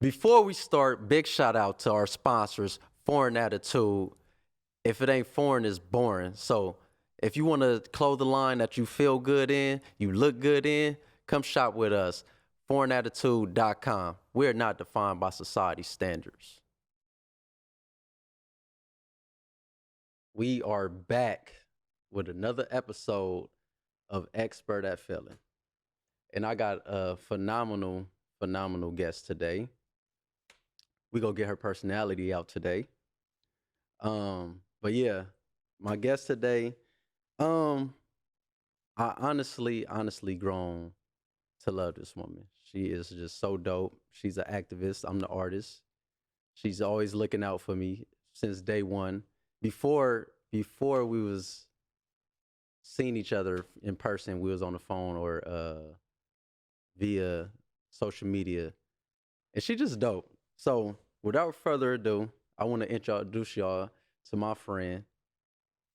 Before we start, big shout out to our sponsors, Foreign Attitude. If it ain't foreign, it's boring. So if you want to clothe the line that you feel good in, you look good in, come shop with us. Foreignattitude.com. We're not defined by society standards. We are back with another episode of Expert at Feeling. And I got a phenomenal guest today. We gonna get her personality out today. But yeah, my guest today, um, I honestly grown to love this woman. She is just so dope. She's an activist. I'm the artist. She's always looking out for me since day one. Before we was seeing each other in person, we was on the phone or via social media, and she just dope. So without further ado, I want to introduce y'all to my friend,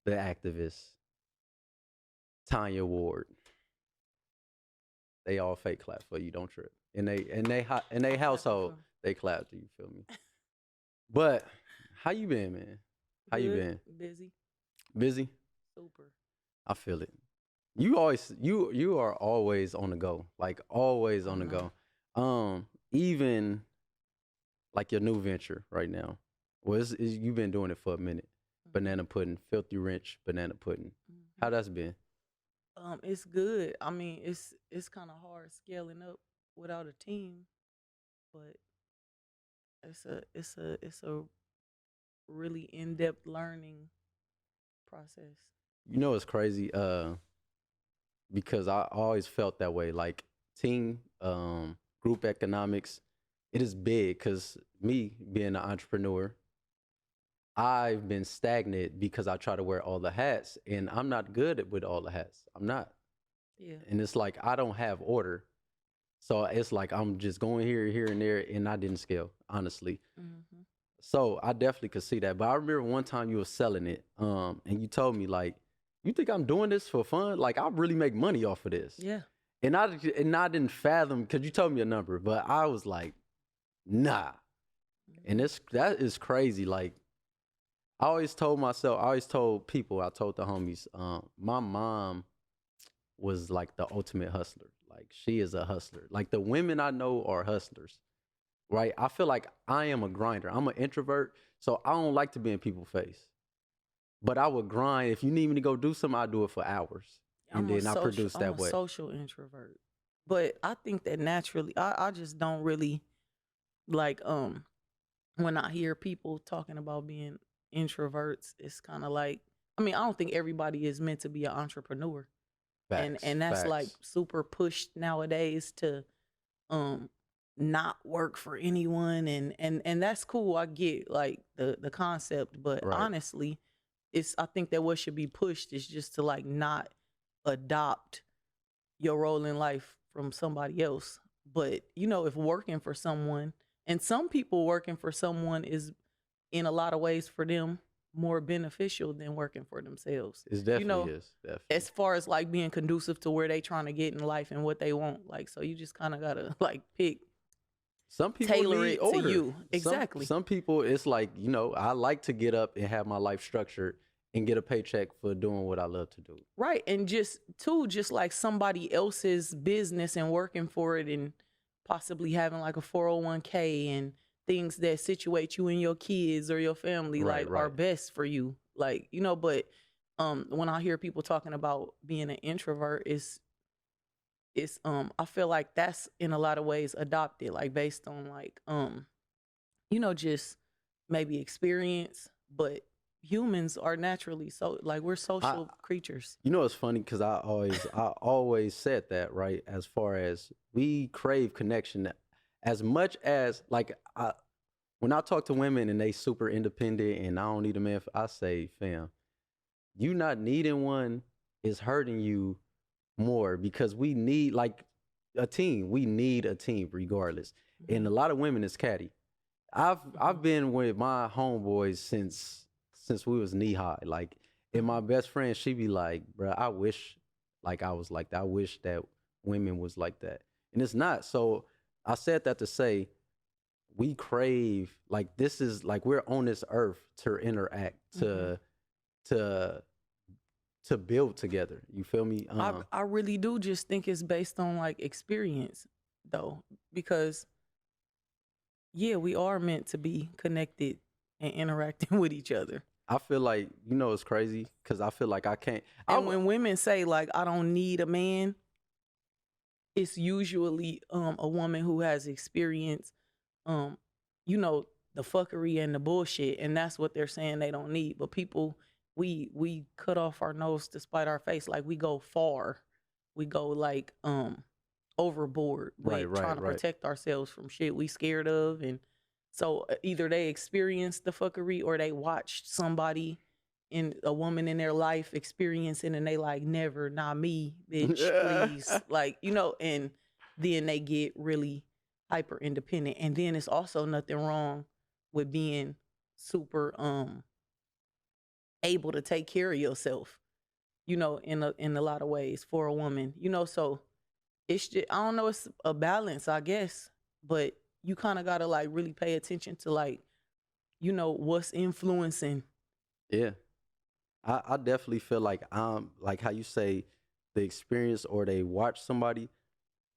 the activist, Tanya Ward. They all fake clap for you, don't trip. In they household, they clap. Do you feel me? But how you been, man? How you been? Busy. Busy? Super. I feel it. You are always on the go, like always on the go. Even like your new venture right now. Well, you've been doing it for a minute. Banana pudding, filthy rich banana pudding. How that's been? It's good. I mean, it's kind of hard scaling up without a team, but it's a really in-depth learning process. You know it's crazy. Because I always felt that way. Like team, group economics, it is big. Cause me being an entrepreneur, I've been stagnant because I try to wear all the hats, and I'm not good with all the hats. I'm not, Yeah. and it's like I don't have order. So it's like I'm just going here, and there, and I didn't scale, honestly. Mm-hmm. So I definitely could see that. But I remember one time you were selling it, and you told me like, "You think I'm doing this for fun? Like I really make money off of this." Yeah. And I didn't fathom because you told me a number, but I was like, "Nah." And that is crazy. Like I always told myself, I always told people, I told the homies, my mom was like the ultimate hustler. Like she is a hustler. Like the women I know are hustlers, right? I feel like I am a grinder. I'm an introvert, so I don't like to be in people's face. But I would grind. If you need me to go do something, I do it for hours, and then I produce I'm that a way. social introvert, but I think that naturally, I just don't really like when I hear people talking about being introverts. It's kind of like, I mean, I don't think everybody is meant to be an entrepreneur. and Facts, and that's like facts. super pushed nowadays to um not work for anyone, and that's cool. I get like the concept, but Right. honestly, it's I think that what should be pushed is just to like not adopt your role in life from somebody else. But if working for someone, and some people working for someone is in a lot of ways for them more beneficial than working for themselves. It You definitely know, is. Definitely. as far as like being conducive to where they trying to get in life and what they want. Like, so you just kind of gotta like Some people tailor need it to order. you. Some Exactly. some people it's like, I like to get up and have my life structured and get a paycheck for doing what I love to do. Right. And just like somebody else's business and working for it, and possibly having like a 401k and things that situate you and your kids or your family Right, like are right. best for you. Like, but when I hear people talking about being an introvert, it's I feel like that's in a lot of ways adopted, like based on like just maybe experience, but humans are naturally so like we're I social creatures. It's funny because I always said that, right? As far as we crave connection as much as like when I talk to women and they super independent and I don't need a man, I say, fam, you not needing one is hurting you more because we need like a team. We need a team regardless. And a Mhm. lot of women is catty. I've Mhm. been with my homeboys since we was knee high. Like, and my Mhm. best friend, she be like, "Bro, I wish like I was like that. I wish that women was like that." And it's not. So I said that to say we crave, like, this is like we're on this earth to interact, to to build together. You feel me? I really do just think it's based on like experience though, because yeah, we are meant to be connected and interacting with each other. I feel like, it's crazy because I feel like I can't. And when women say like I don't need a man, it's usually a woman who has experience, um, the fuckery and the bullshit, and that's what they're saying they don't need. But people, we cut off our nose to spite our face. Like we go far, we go like overboard with trying to protect ourselves from shit we scared of, and so either they experienced the fuckery or they watched somebody a woman in their life experiencing and they like, never, not me, bitch, please. Like, and then they get really hyper independent. And then it's also nothing wrong with being super able to take care of yourself, in a lot of ways for a woman. So it's just, I don't know, it's a balance, I guess, but you kind of gotta like really pay attention to like, what's influencing. Yeah. I definitely feel like like how you say the experience or they watch somebody.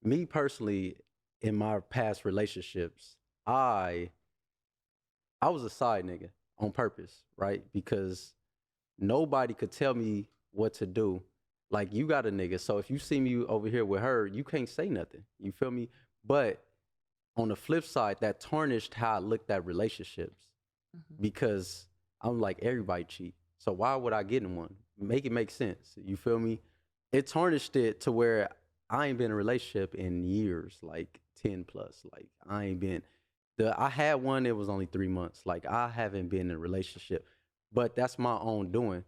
Me personally, in my past relationships, I was a side nigga on purpose, right? Because nobody could tell me what to do. Like, you got a nigga, so if you see me over here with her, you can't say nothing. You feel me? But on the flip side, that tarnished how I looked at relationships, because I'm like, everybody cheat. So why would I get in one? Make it make sense. You feel me? It tarnished it to where I ain't been in a relationship in years, like 10 plus. Like, I had one, it was only 3 months. Like, I haven't been in a relationship, but that's my own doing.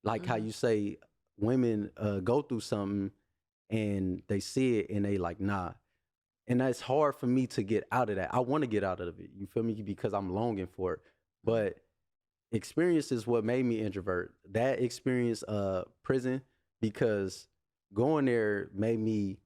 Like how you say women go through something and they see it and they like, nah. And that's hard for me to get out of that. I want to get out of it. You feel me? Because I'm longing for it. But experience is what made me introvert. That experience, prison, because going there made me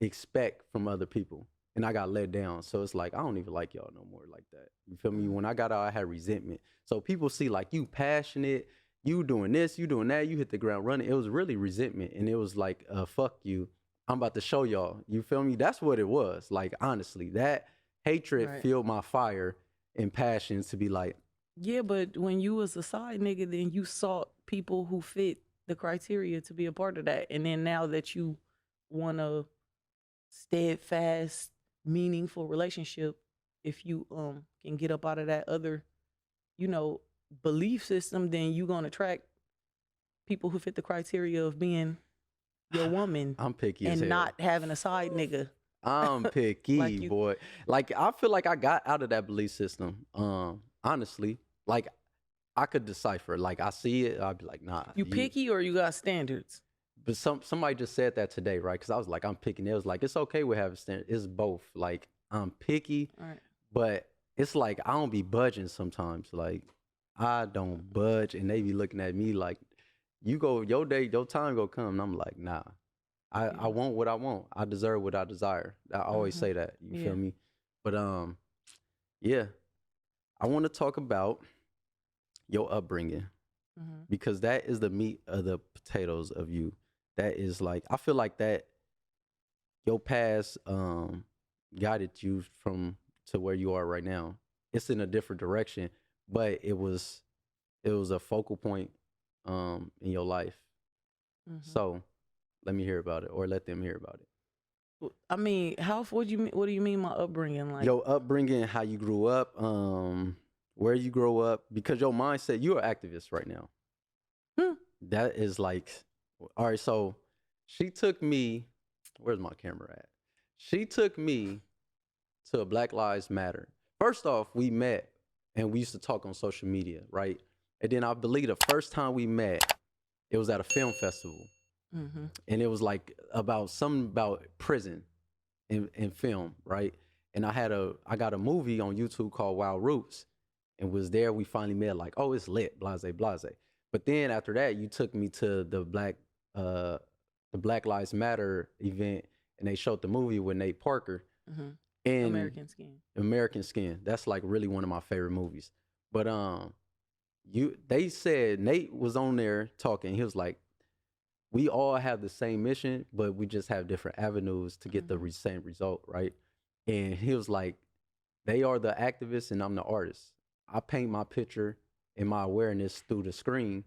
expect from other people, and I got let down. So it's like, I don't even like y'all no more like that. You feel me? When I got out, I had resentment. So people see like, you passionate, you doing this, you doing that, you hit the ground running. It was really resentment, and it was like, fuck you, I'm about to show y'all. You feel me? That's what it was. Like, honestly, that hatred fueled my fire and passion to be like, yeah, but when you was a side nigga, then you sought people who fit the criteria to be a part of that. And then now that you want a steadfast, meaningful relationship, if you can get up out of that other, belief system, then you gonna attract people who fit the criteria of being your woman. I'm picky and as hell. Not having a side nigga. I'm picky, Like boy. Like, I feel like I got out of that belief system. Honestly, like, I could decipher. Like, I see it, I'd be like, nah. You picky or you got standards? But somebody just said that today, right? Because I was like, I'm picky. It was like, it's okay with having standards. It's both. Like, I'm picky, but it's like I don't be budging sometimes. Like, I don't budge, and they be looking at me like, you go, your day, your time go come. And I'm like, nah. I want what I want. I deserve what I desire. I always say that. You feel me? But yeah. I want to talk about your upbringing, because that is the meat of the potatoes of you. That is like, I feel like that your past guided you to where you are right now. It's in a different direction, but it was a focal point in your life. So let me hear about it, or let them hear about it. I mean, what do you mean my upbringing? Like, your upbringing, how you grew up, where you grow up, because your mindset, you're an activist right now. That is like, all right, so she took me, where's my camera at? She took me to a Black Lives Matter. First off, we met and we used to talk on social media, right? And then I believe the first time we met, it was at a film festival. And it was like something about prison and film, right? And I got a movie on YouTube called Wild Roots, and was there we finally met, like, oh, it's lit, blase, blase. But then after that, you took me to the Black Lives Matter event, and they showed the movie with Nate Parker. And American Skin. American Skin. That's like really one of my favorite movies. But they said Nate was on there talking. He was like, we all have the same mission, but we just have different avenues to get the Mhm. same result, right? And he was like, they are the activists and I'm the artist. I paint my picture and my awareness through the screen,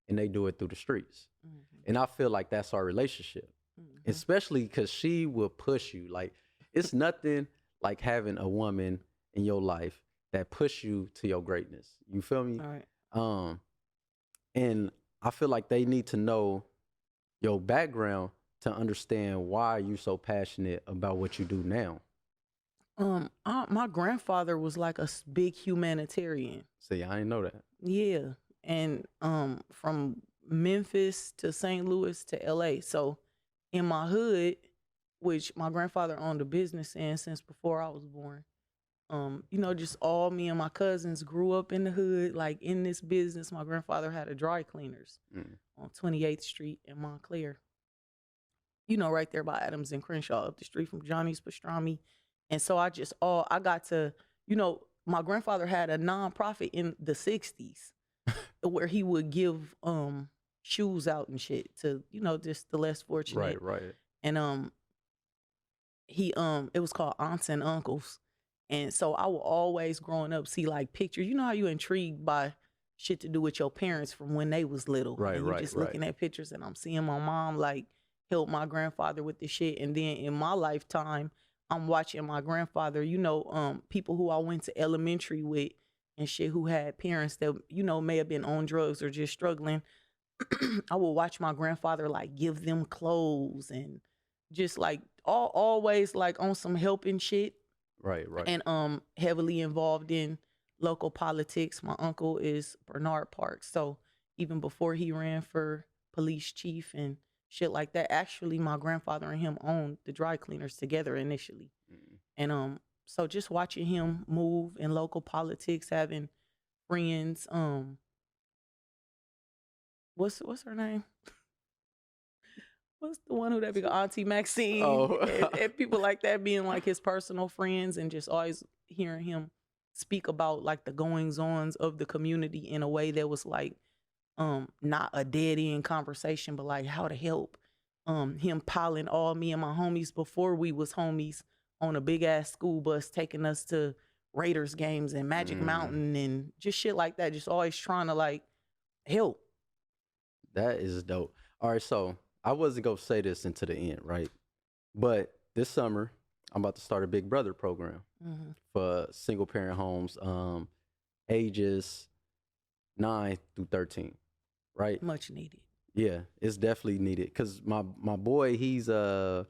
and they do it through the streets. Mhm. And I feel like that's our relationship, Mhm. especially because she will push you. Like, it's nothing like having a woman in your life that push you to your greatness. You feel me? All right. Um, and I feel like they need to know your background to understand why you're so passionate about what you do now. My grandfather was like big humanitarian. See, I didn't know that. Yeah, and from Memphis to St. Louis to L.A. So in my hood, which my grandfather owned a business in since before I was born. Just all me and my cousins grew up in the hood, like in this business. My grandfather had a dry cleaners Mm. on 28th Street in Montclair. Right there by Adams and Crenshaw, up the street from Johnny's Pastrami. And so I got to, my grandfather had a nonprofit in the 60s where he would give shoes out and shit to, just the less fortunate. Right, right. And he it was called Aunts and Uncles. And so I would always growing up see like pictures. You know how you intrigued by shit to do with your parents from when they was little. Right, And you right, just right. looking at pictures and I'm seeing my mom like help my grandfather with the shit. And then in my lifetime, I'm watching my grandfather, people who I went to elementary with and shit who had parents that, may have been on drugs or just struggling. I would watch my grandfather like give them clothes and just like always like on some helping shit Right, right. and heavily involved in local politics. My uncle is Bernard Parks. So even before he ran for police chief and shit like that, actually my grandfather and him owned the dry cleaners together initially. Mm. And so just watching him move in local politics, having friends, what's her name? What's the one who that big Auntie Maxine Oh, and people like that being like his personal friends and just always hearing him speak about like the goings ons of the community in a way that was like not a dead end conversation but like how to help him piling all me and my homies before we was homies on a big ass school bus taking us to Raiders games and Magic mm, Mountain and just shit like that, just always trying to like help. that is dope. All right, so I wasn't gonna say this into the end, right? But this summer, I'm about to start a Big Brother program Mm-hmm. for single parent homes, ages 9 through 13, right? Much needed. Yeah, it's definitely needed because my boy, he's a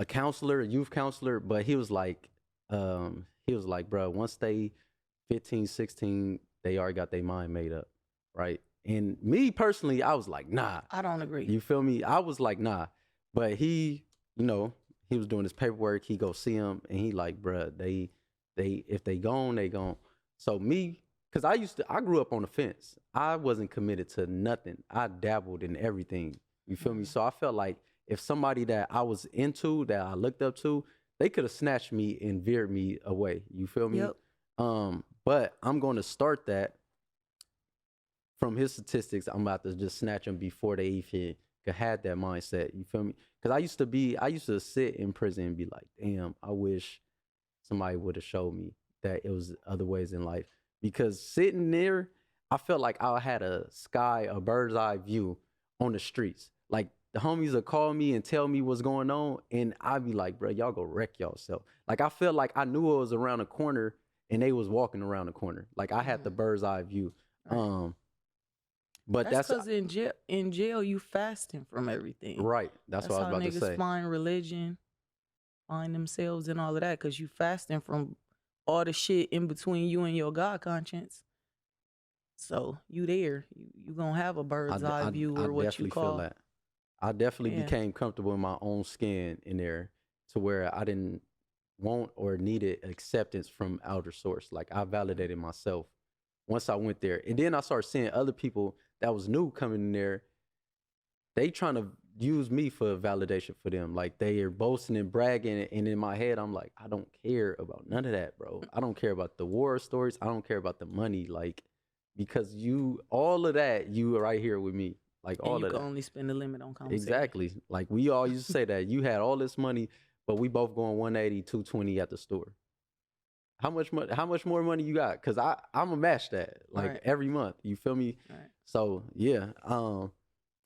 counselor, a youth counselor, but he was like, bro, once they 15, 16, they already got their mind made up, right? And me personally, I was like, nah. I don't agree. You feel me? I was like, nah. But he, you know, he was doing his paperwork. He go see him, and he like, bruh, if they gone, they gone. So me, cause I grew up on the fence. I wasn't committed to nothing. I dabbled in everything. You feel me? Mhm. So I felt like if somebody that I was into, that I looked up to, they could have snatched me and veered me away. You feel me? Yep. But I'm going to start that from his statistics. I'm about to just snatch them before they even could have that mindset. You feel me? Because I used to sit in prison and be like, damn, I wish somebody would have showed me that it was other ways in life. Because sitting there, I felt like I had a bird's eye view on the streets. Like the homies would call me and tell me what's going on, and I'd be like, bro, y'all go wreck yourself. Like I felt like I knew it was around the corner and they was walking around the corner. Like I had the Mhm. bird's eye view. Right. But That's that's because in jail you fasting from everything. right. That's That's what I was how about to niggas say. find religion, find themselves, and all of that. Because you fasting from all the shit in between you and your God conscience. So you there, you gonna have a bird's eye view I or what you definitely feel call. that. I definitely Yeah. became comfortable in my own skin in there to where I didn't want or needed acceptance from outer source. Like I validated myself once I went there. And then I started seeing other people that was new coming in there. They trying to use me for validation for them. Like they are boasting and bragging, and in my head, I'm like, I don't care about none of that, bro. I don't care about the war stories. I don't care about the money, like because you all of that, you are right here with me, like And all you of can that. only spend the limit on conversation. Exactly. Like we all used to say that you had all this money, but we both going 180, 220 at the store. How much money? How much more money you got? Cause I'm a match that like Right. every month. You feel me? Right. So yeah,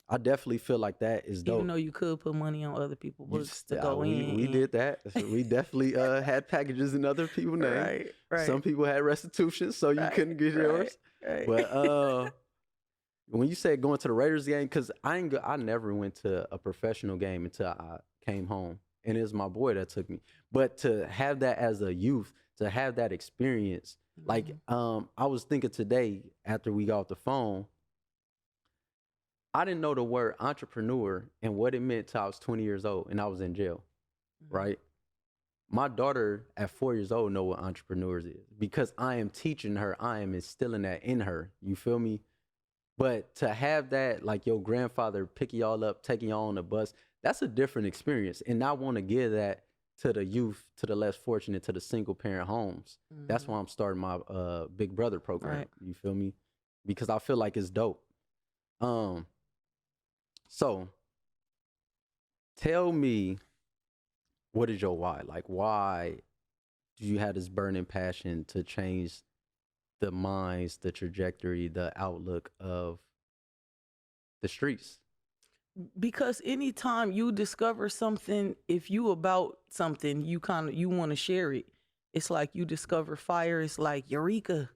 I definitely feel like that is Even dope. though you could put money on other people's books to go in. We did that. So we definitely had packages in other people's name. Right. Right. Some people had restitution, so you Right. couldn't get Right. yours. Right. But when you said going to the Raiders game, because I never went to a professional game until I came home, and it was my boy that took me. But to have that as a youth, to have that experience, like I was thinking today after we got off the phone, I didn't know the word entrepreneur and what it meant till I was 20 years old and I was in jail, right? My daughter at 4 years old know what entrepreneurs is because I am teaching her, I am instilling that in her. You feel me? But to have that, like your grandfather picking y'all up, taking y'all on the bus, that's a different experience. And I want to give that to the youth, to the less fortunate, to the single parent homes. That's why I'm starting my Big Brother program. Right. You feel me? Because I feel like it's dope. So tell me, what is your why? Like, why do you have this burning passion to change the minds, the trajectory, the outlook of the streets? Because anytime you discover something, if you about something, you want to share it. It's like you discover fire. It's like Eureka!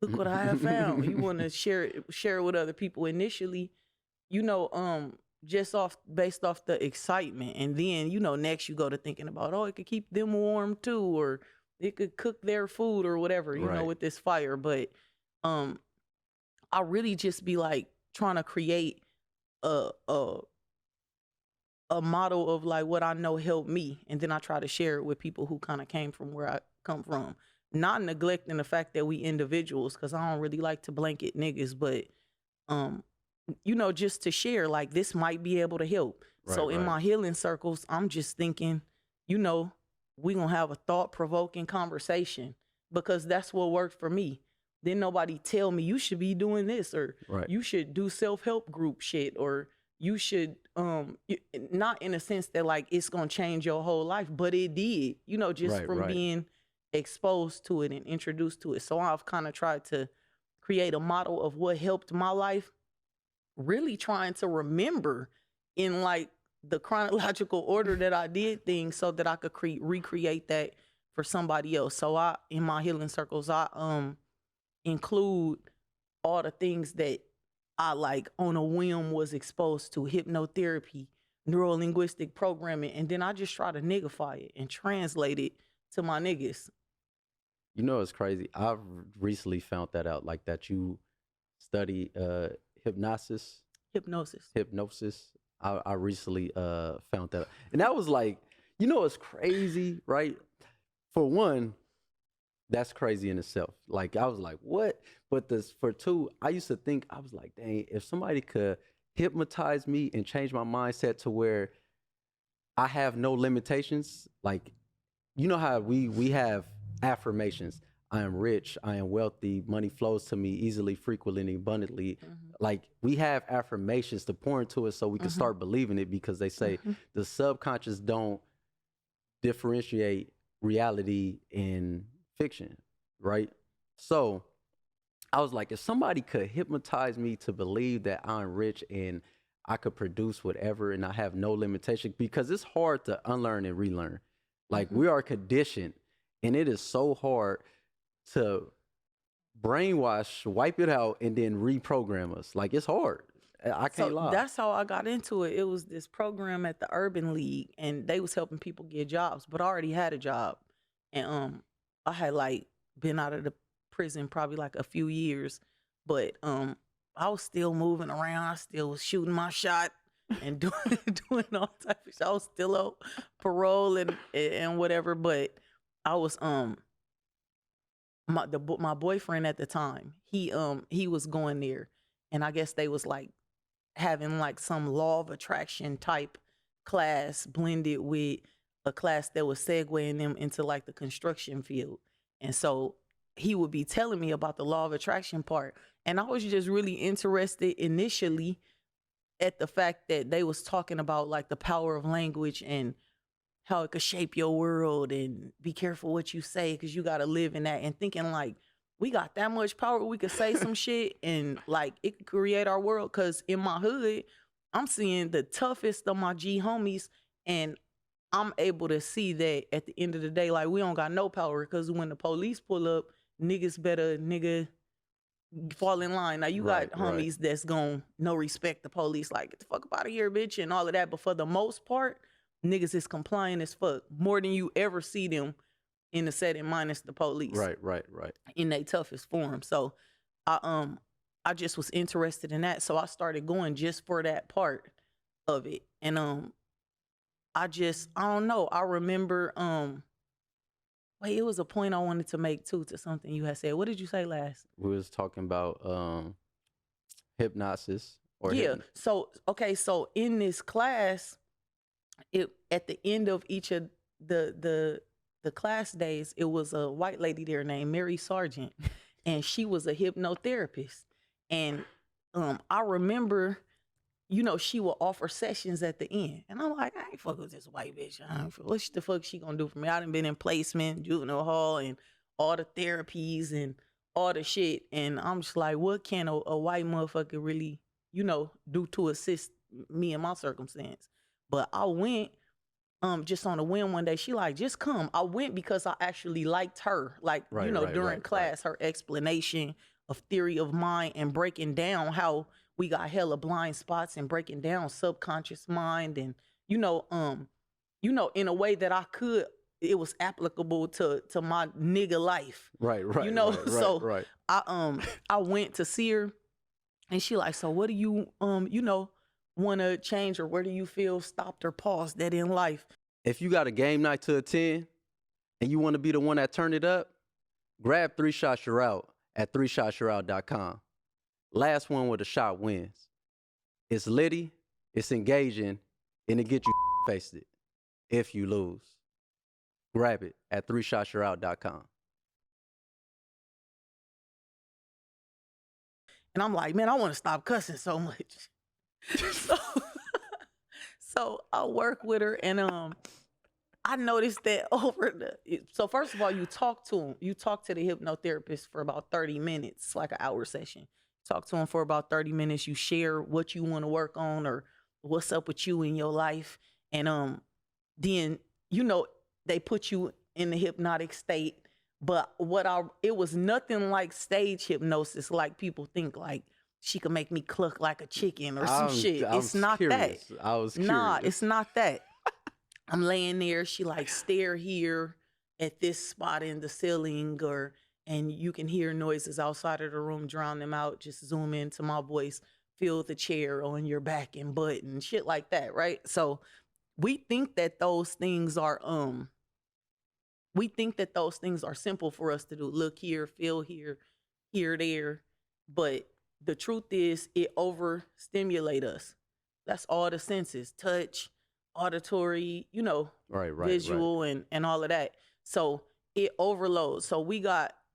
Look what I have found. You want to share it with other people initially. Just based off the excitement, and then next you go to thinking about, oh, it could keep them warm too, or it could cook their food or whatever, Right. with this fire. But I really just be like trying to create a model of like what I know helped me, and then I try to share it with people who kind of came from where I come from, not neglecting the fact that we individuals, because I don't really like to blanket niggas, but just to share, like, this might be able to help. So in my healing circles, I'm just thinking, we gonna have a thought-provoking conversation, because that's what worked for me. Then nobody tell me you should be doing this, or you should do self-help group shit, or you should not in a sense that like it's gonna change your whole life, but it did, just from being exposed to it and introduced to it. So I've kind of tried to create a model of what helped my life, really trying to remember in like the chronological order that I did things, so that I could recreate that for somebody else. So in my healing circles, I include all the things that I like on a whim was exposed to: hypnotherapy, neuro-linguistic programming, and then I just try to niggify it and translate it to my niggas. It's crazy. I've recently found that out, like that you study hypnosis. I recently found that out. And that was like, it's crazy, right? For one, that's crazy in itself. Like I was like, what? But for two, I used to think, I was like, dang, if somebody could hypnotize me and change my mindset to where I have no limitations, like, how we have affirmations. I am rich, I am wealthy, money flows to me easily, frequently, and abundantly. Like we have affirmations to pour into it so we can start believing it, because they say the subconscious don't differentiate reality and fiction, right? So I was like, if somebody could hypnotize me to believe that I'm rich and I could produce whatever and I have no limitation, because it's hard to unlearn and relearn. Like we are conditioned, and it is so hard to brainwash, wipe it out, and then reprogram us. Like it's hard. I can't lie. That's how I got into it. It was this program at the Urban League, and they was helping people get jobs, but I already had a job. And I had like been out of the prison probably like a few years, but I was still moving around. I still was shooting my shot and doing all type of shit. I was still on parole and whatever, but I was my boyfriend at the time, he was going there, and I guess they was like having like some law of attraction type class blended with a class that was segueing them into like the construction field. And so he would be telling me about the law of attraction part. And I was just really interested initially at the fact that they was talking about like the power of language and how it could shape your world, and be careful what you say because you got to live in that, and thinking like we got that much power, we could say some shit and like it could create our world. Because in my hood, I'm seeing the toughest of my G homies, and I'm able to see that at the end of the day, like we don't got no power, because when the police pull up, niggas better fall in line. Now you got homies that's gon' no respect the police, like get the fuck up out of here, bitch, and all of that. But for the most part, niggas is compliant as fuck, more than you ever see them in the setting, minus the police. Right. In their toughest form. So I just was interested in that. So I started going just for that part of it. And I don't know. I remember wait, it was a point I wanted to make too, to something you had said. What did you say last? We was talking about hypnosis or So in this class, at the end of each of the class days, it was a white lady there named Mary Sargent, and she was a hypnotherapist. And I remember, she would offer sessions at the end, and I'm like, I ain't fuck with this white bitch. What the fuck she gonna do for me? I done been in placement, juvenile hall, and all the therapies and all the shit, and I'm just like, what can a white motherfucker really, do to assist me in my circumstance? But I went just on a whim one day. She like, just come. I went because I actually liked her. Like, during class, her explanation of theory of mind and breaking down how we got hella blind spots and breaking down subconscious mind, and in a way that it was applicable to my nigga life. Right. I went to see her, and she like, so what do you want to change, or where do you feel stopped or paused that in life? If you got a game night to attend and you want to be the one that turned it up, grab 3 Shots You're Out at 3shotsyourout.com. Last one with a shot wins. It's litty, it's engaging, and it gets you faced it if you lose. Grab it at 3shotsyourout.com. And I'm like, man, I want to stop cussing so much. So I work with her, and I noticed that so first of all, you talk to the hypnotherapist for about 30 minutes, like an hour session. Talk to him for about 30 minutes. You share what you want to work on or what's up with you in your life. And then, they put you in the hypnotic state. But it was nothing like stage hypnosis, like people think, like she could make me cluck like a chicken or some shit. It's not that. I was curious. Nah, it's not that. I'm laying there. She like stare here at this spot in the ceiling, and you can hear noises outside of the room, drown them out. Just zoom into my voice, feel the chair on your back and butt and shit like that, right? So we think that those things are simple for us to do. Look here, feel here, hear there. But the truth is, it overstimulate us. That's all the senses: touch, auditory, visual, and all of that. So it overloads. So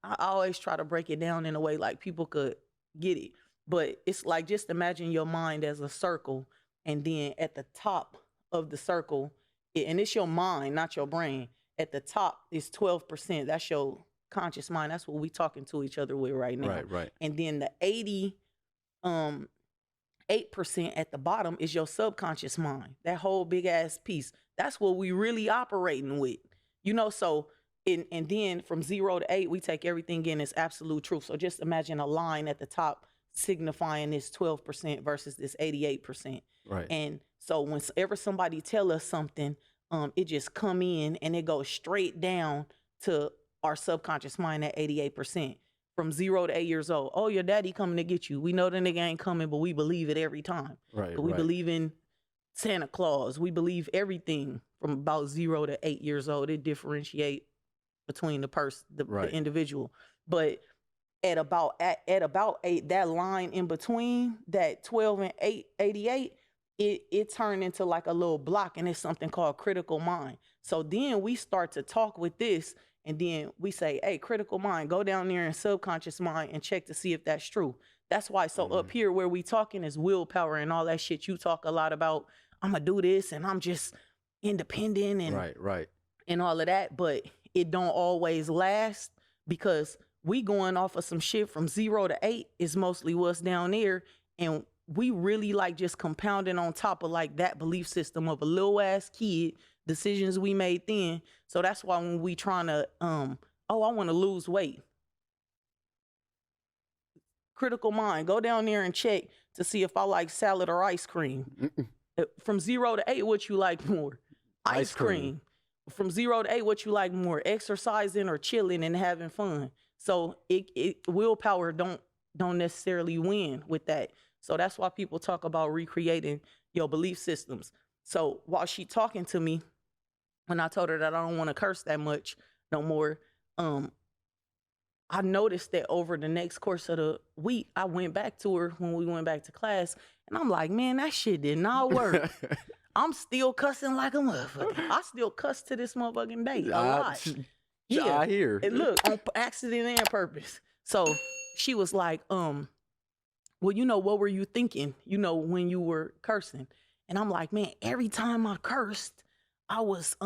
I always try to break it down in a way like people could get it. But it's like, just imagine your mind as a circle, and then at the top of the circle, and it's your mind, not your brain. At the top is 12%. That's your conscious mind. That's what we talking to each other with right now. Right. And then the 8% at the bottom is your subconscious mind. That whole big ass piece. That's what we really operating with. So and then from 0 to 8, we take everything in as absolute truth. So just imagine a line at the top signifying this 12% versus this 88%. Right. And so whenever somebody tell us something, it just come in and it goes straight down to our subconscious mind at 88%. From 0 to 8 years old. Oh, your daddy coming to get you. We know the nigga ain't coming, but we believe it every time. Right. But we believe in Santa Claus. We believe everything from about 0 to 8 years old. It differentiate between the person, the individual. But at about 8, that line in between that 12 and 888, it turned into like a little block, and it's something called critical mind. So then we start to talk with this, and then we say, hey, critical mind, go down there in subconscious mind and check to see if that's true. That's why, so up here where we talking is willpower and all that shit. You talk a lot about, I'm gonna do this and I'm just independent and Right. and all of that, but it don't always last, because we going off of some shit from 0 to 8 is mostly what's down there, and we really like just compounding on top of like that belief system of a little ass kid, decisions we made then. So that's why when we trying to I want to lose weight, critical mind, go down there and check to see if I like salad or ice cream. From 0 to 8, what you like more? Ice cream. From 0 to 8, what you like more? Exercising or chilling and having fun. So it willpower don't necessarily win with that. So that's why people talk about recreating your belief systems. So while she talking to me, when I told her that I don't want to curse that much no more, I noticed that over the next course of the week, I went back to her when we went back to class, and I'm like, man, that shit did not work. I'm still cussing like a motherfucker. I still cuss to this motherfucking day a lot. Yeah, I hear. And look, on accident and purpose. So she was like, well, what were you thinking, when you were cursing? And I'm like, man, every time I cursed, I was,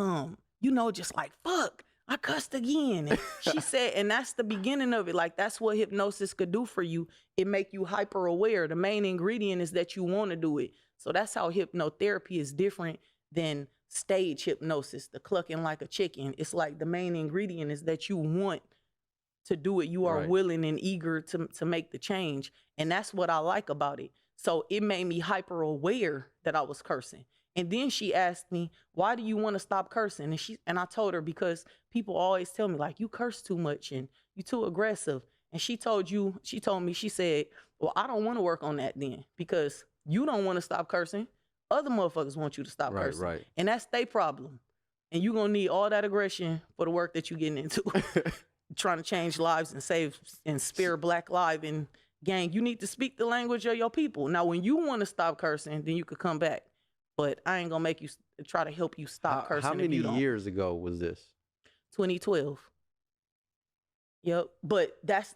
just like, fuck, I cussed again. And she said, and that's the beginning of it. Like, that's what hypnosis could do for you. It make you hyper aware. The main ingredient is that you want to do it. So that's how hypnotherapy is different than stage hypnosis, the clucking like a chicken. It's like the main ingredient is that you want to do it. You are willing and eager to make the change. And that's what I like about it. So it made me hyper aware that I was cursing. And then she asked me, why do you want to stop cursing? And I told her, because people always tell me, like, you curse too much and you too aggressive. And she told me, she said, well, I don't want to work on that then, because you don't want to stop cursing. Other motherfuckers want you to stop cursing. Right. And that's their problem. And you're going to need all that aggression for the work that you're getting into. Trying to change lives and save and spare Black life. And gang, you need to speak the language of your people. Now, when you want to stop cursing, then you could come back. But I ain't going to make you try to help you stop cursing. How many years ago was this? 2012. Yep. But that's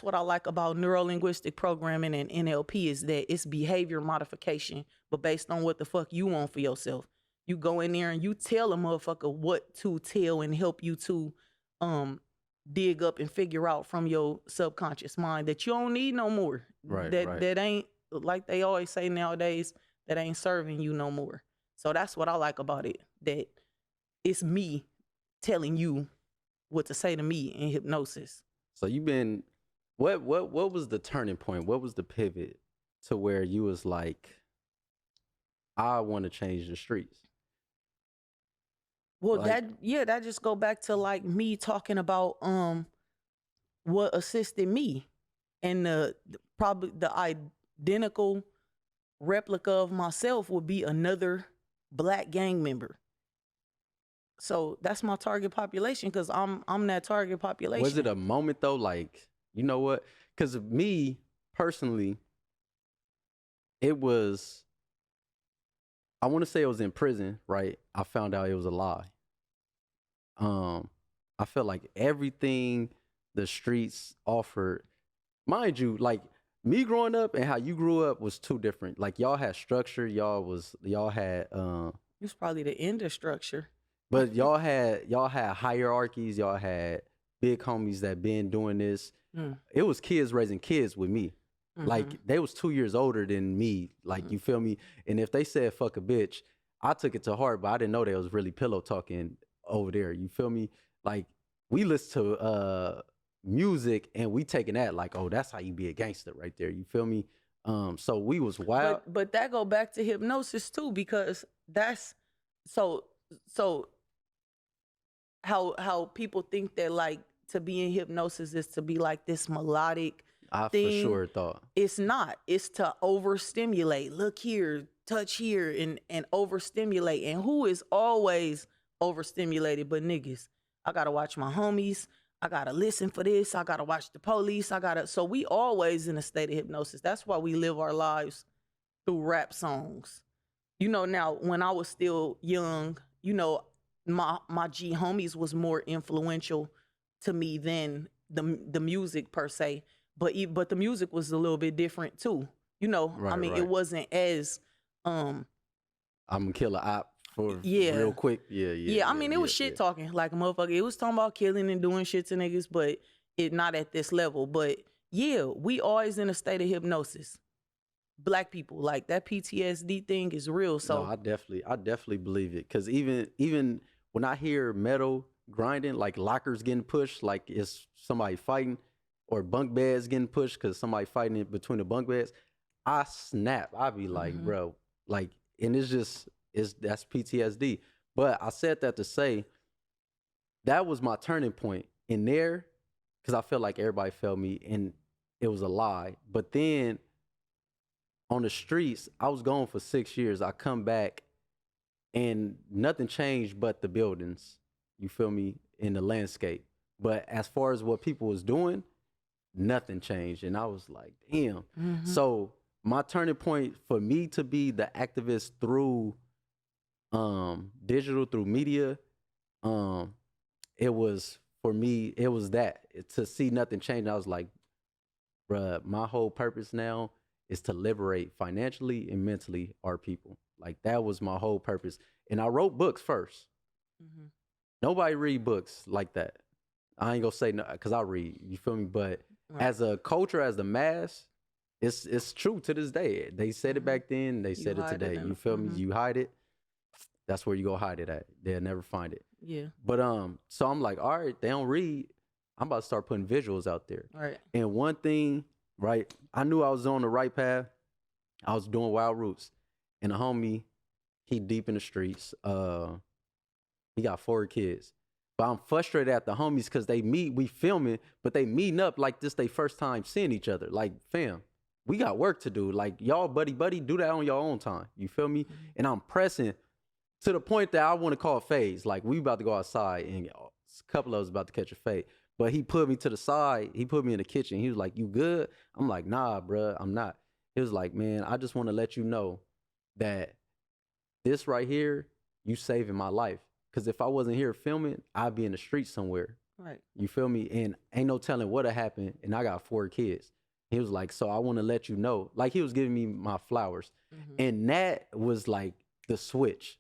what I like about neuro-linguistic programming and NLP, is that it's behavior modification, but based on what the fuck you want for yourself. You go in there and you tell a motherfucker what to tell and help you to dig up and figure out from your subconscious mind that you don't need no more. That ain't, like they always say nowadays, that ain't serving you no more. So that's what I like about it, that it's me telling you what to say to me in hypnosis. So you've been, what was the turning point? What was the pivot to where you was like, I want to change the streets? Well, that just go back to like me talking about what assisted me, and probably the identical replica of myself would be another Black gang member. So that's my target population, because I'm that target population. Was it a moment though, like, you know what? Because me personally, it was, I want to say it was in prison, right? I found out it was a lie. I felt like everything the streets offered, mind you, like me growing up and how you grew up was too different. Like y'all had structure, y'all had it was probably the end of structure. But y'all had hierarchies, y'all had big homies that been doing this. It was kids raising kids with me. Mm-hmm. Like they was 2 years older than me. Like, you feel me? And if they said fuck a bitch, I took it to heart, but I didn't know they was really pillow talking over there. You feel me? Like we listen to music and we taking that like, oh, that's how you be a gangster right there. You feel me? So we was wild. But that go back to hypnosis too, because that's so how people think that like to be in hypnosis is to be like this melodic thing. I for sure thought. It's not. It's to overstimulate. Look here, touch here, and overstimulate. And who is always overstimulated but niggas? I gotta watch my homies. I gotta listen for this. I gotta watch the police. So we always in a state of hypnosis. That's why we live our lives through rap songs. Now when I was still young, my G homies was more influential to me than the music per se. But the music was a little bit different too. I Right, mean, it right. wasn't as um I'm gonna kill a op for yeah. real quick. Yeah, yeah, Yeah, I yeah, mean, it yeah, was yeah. shit talking like a motherfucker. It was talking about killing and doing shit to niggas, but it not at this level. But yeah, we always in a state of hypnosis. Black people, like that PTSD thing is real. No, So I definitely believe it. Cause even when I hear metal grinding, like lockers getting pushed, like it's somebody fighting, or bunk beds getting pushed because somebody fighting in between the bunk beds, I snap. I be like, mhm. bro, like, and that's PTSD. But I said that to say that was my turning point in there, because I felt like everybody felt me and it was a lie. But then on the streets, I was gone for 6 years. I come back and nothing changed but the buildings. You feel me? In the landscape. But as far as what people was doing, nothing changed. And I was like, damn. Mhm. So my turning point for me to be the activist through digital, through media, um, it was for me, it was that to see nothing change. I was like, bruh, my whole purpose now is to liberate financially and mentally our people. Like that was my whole purpose. And I wrote books first. Mhm. Nobody read books like that. I ain't gonna say no because I read. You feel me? But Right. as a culture, as the mass, it's true to this day. They said it Mhm. back then. They You said it hide it today. in. You feel me? Mhm. You hide it. That's where you go hide it at. They'll never find it. Yeah. But so I'm like, all right, they don't read. I'm about to start putting visuals out there. Right. And one thing, right? I knew I was on the right path. I was doing Wild Roots, and a homie, he deep in the streets. He got 4 kids. But I'm frustrated at the homies because we filming, but they meeting up like this they first time seeing each other. Like, fam, we got work to do. Like, y'all buddy, do that on your own time. You feel me? Mhm. And I'm pressing to the point that I want to call phase. Like, we about to go outside and a couple of us about to catch a fade. But he put me to the side. He put me in the kitchen. He was like, "You good?" I'm like, "Nah, bruh, I'm not." He was like, "Man, I just want to let you know that this right here, you saving my life. Because if I wasn't here filming, I'd be in the street somewhere. Right. You feel me? And ain't no telling what'd happened. And I got 4 kids." He was like, "So I want to let you know." Like he was giving me my flowers. Mhm. And that was like the switch.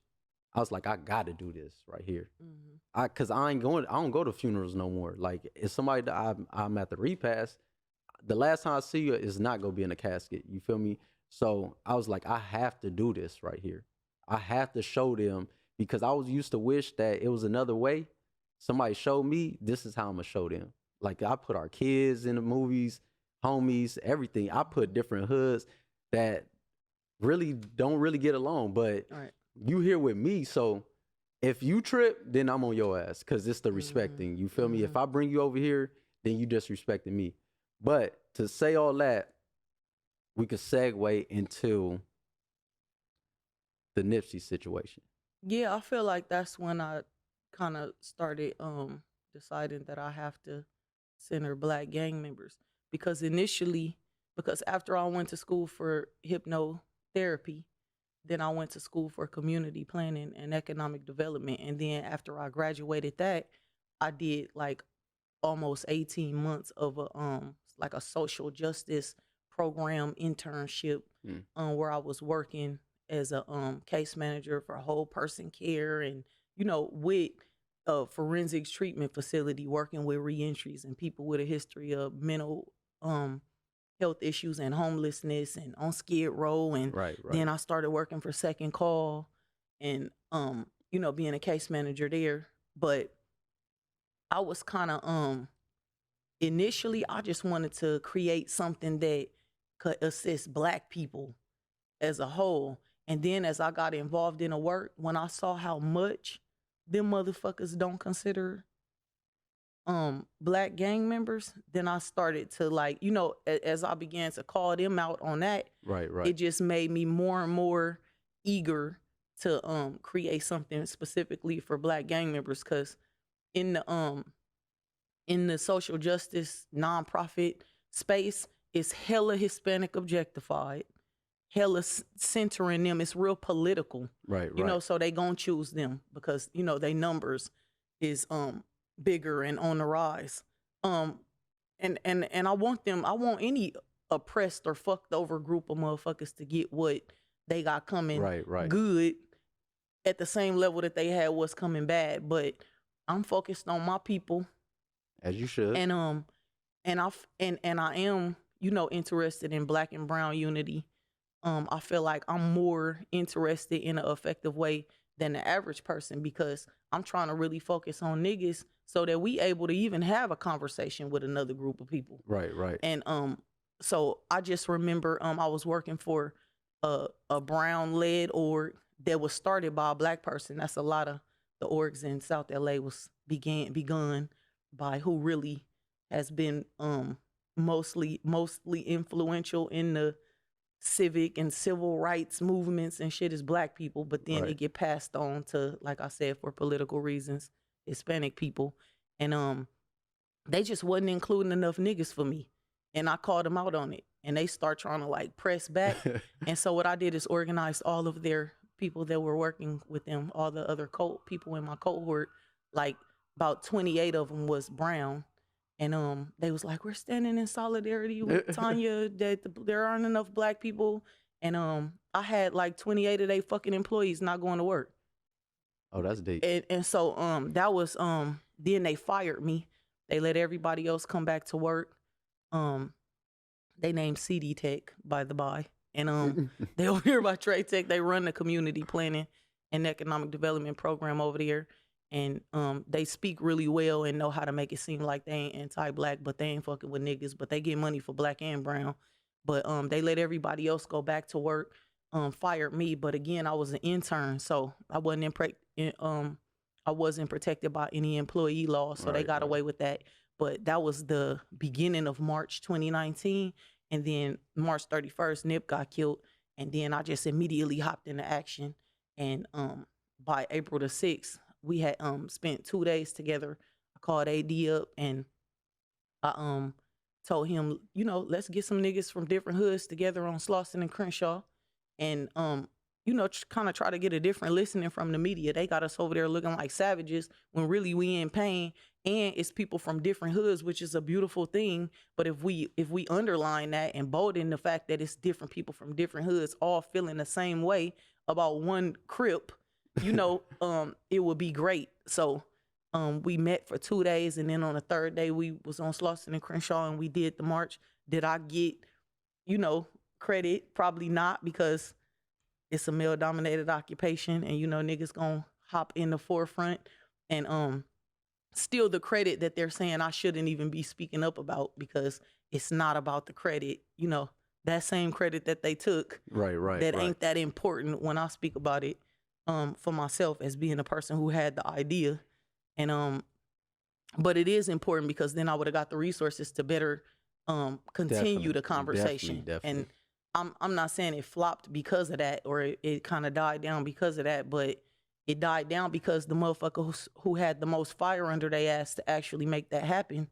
I was like, I gotta do this right here. Mhm. Cause I don't go to funerals no more. Like if somebody I'm at the repast, the last time I see you is not gonna be in a casket. You feel me? So I was like, I have to do this right here. I have to show them because I was used to wish that it was another way. Somebody showed me this is how I'm gonna show them. Like I put our kids in the movies, homies, everything. I put different hoods that really don't really get along, but Right. you here with me, so if you trip, then I'm on your ass because it's the Mhm. respecting. You feel me? If Mhm. I bring you over here, then you disrespecting me. But to say all that, we could segue into the Nipsey situation. Yeah, I feel like that's when I kind of started deciding that I have to center black gang members because because after I went to school for hypnotherapy, then I went to school for community planning and economic development, and then after I graduated that, I did like almost 18 months of a like a social justice program internship Mm. where I was working as a case manager for whole person care and with a forensics treatment facility working with reentries and people with a history of mental um health issues and homelessness and on Skid Row. And Right, right. then I started working for Second Call and being a case manager there. But I was kind of initially I just wanted to create something that could assist black people as a whole. And then as I got involved in the work, when I saw how much them motherfuckers don't consider black gang members, then I started to like, as I began to call them out on that, Right, it right. just made me more and more eager to create something specifically for black gang members. Cause in the in the social justice nonprofit space, it's hella Hispanic objectified, hella centering them. It's real political, Right, you know. right. So they gonna choose them because you know they numbers is bigger and on the rise. Um, and I want them. I want any oppressed or fucked over group of motherfuckers to get what they got coming Right, right. good at the same level that they had what's coming bad. But I'm focused on my people, As you should. and I am, you know, interested in Black and brown unity. I feel like I'm more interested in an effective way than the average person because I'm trying to really focus on niggas so that we able to even have a conversation with another group of people. Right, right. And so I just remember I was working for a brown led org that was started by a Black person. That's a lot of the orgs in South LA was begun by who really has been mostly influential in the civic and civil rights movements and shit is Black people, but then Right. it get passed on to, like I said, for political reasons, Hispanic people. And they just wasn't including enough niggas for me. And I called them out on it. And they start trying to like press back. And so what I did is organize all of their people that were working with them, all the other people in my cohort, like about 28 of them was brown. And they was like, we're standing in solidarity with Tanya that there aren't enough Black people. And I had like 28 of they fucking employees not going to work. Oh, that's deep. And so that was then they fired me. They let everybody else come back to work. They named CD Tech, by the by. And they over here by Trade Tech, they run the community planning and economic development program over there. And they speak really well and know how to make it seem like they ain't anti-Black, but they ain't fucking with niggas, but they get money for Black and brown. But they let everybody else go back to work, fired me. But again, I was an intern, so I wasn't protected by any employee law, so they got away with that. But that was the beginning of March 2019. And then March 31st, Nip got killed. And then I just immediately hopped into action. And by April the 6th, we had spent 2 days together. I called AD up and I told him, you know, let's get some niggas from different hoods together on Slauson and Crenshaw. And you know, kind of try to get a different listening from the media. They got us over there looking like savages when really we in pain. And it's people from different hoods, which is a beautiful thing. But if we underline that and bolden the fact that it's different people from different hoods all feeling the same way about one crip, you know, it would be great. So we met for 2 days, and then on the third day we was on Slauson and Crenshaw and we did the march. Did I get, you know, credit? Probably not, because it's a male dominated occupation and, you know, niggas gonna hop in the forefront. And still the credit that they're saying I shouldn't even be speaking up about, because it's not about the credit, you know, that same credit that they took. Right. That ain't that important when I speak about it for myself as being a person who had the idea. And but it is important because then I would have got the resources to better continue the conversation. Definitely. And I'm not saying it flopped because of that, or it kind of died down because of that, but it died down because the motherfucker who had the most fire under their ass to actually make that happen,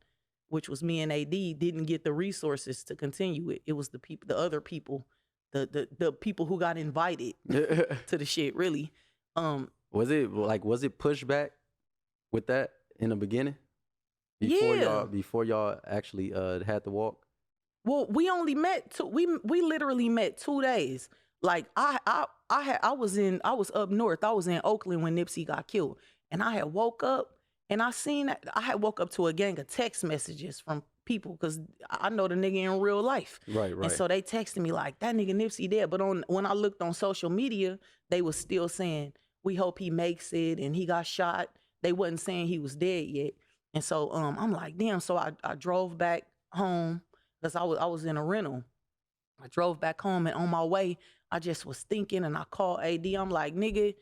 which was me and AD, didn't get the resources to continue it. It was the people, the other people, the people who got invited to the shit, really. Was it pushback with that in the beginning? Before y'all actually had to walk? Well, we only met we literally met 2 days. Like I was up north. I was in Oakland when Nipsey got killed. And I had woke up and I had woke up to a gang of text messages from people, because I know the nigga in real life. Right. And so they texted me like, that nigga Nipsey dead. But when I looked on social media, they was still saying, we hope he makes it and he got shot. They wasn't saying he was dead yet. And so I'm like, damn. So I drove back home because I was in a rental. I drove back home, and on my way, I just was thinking, and I called AD. I'm like, nigga,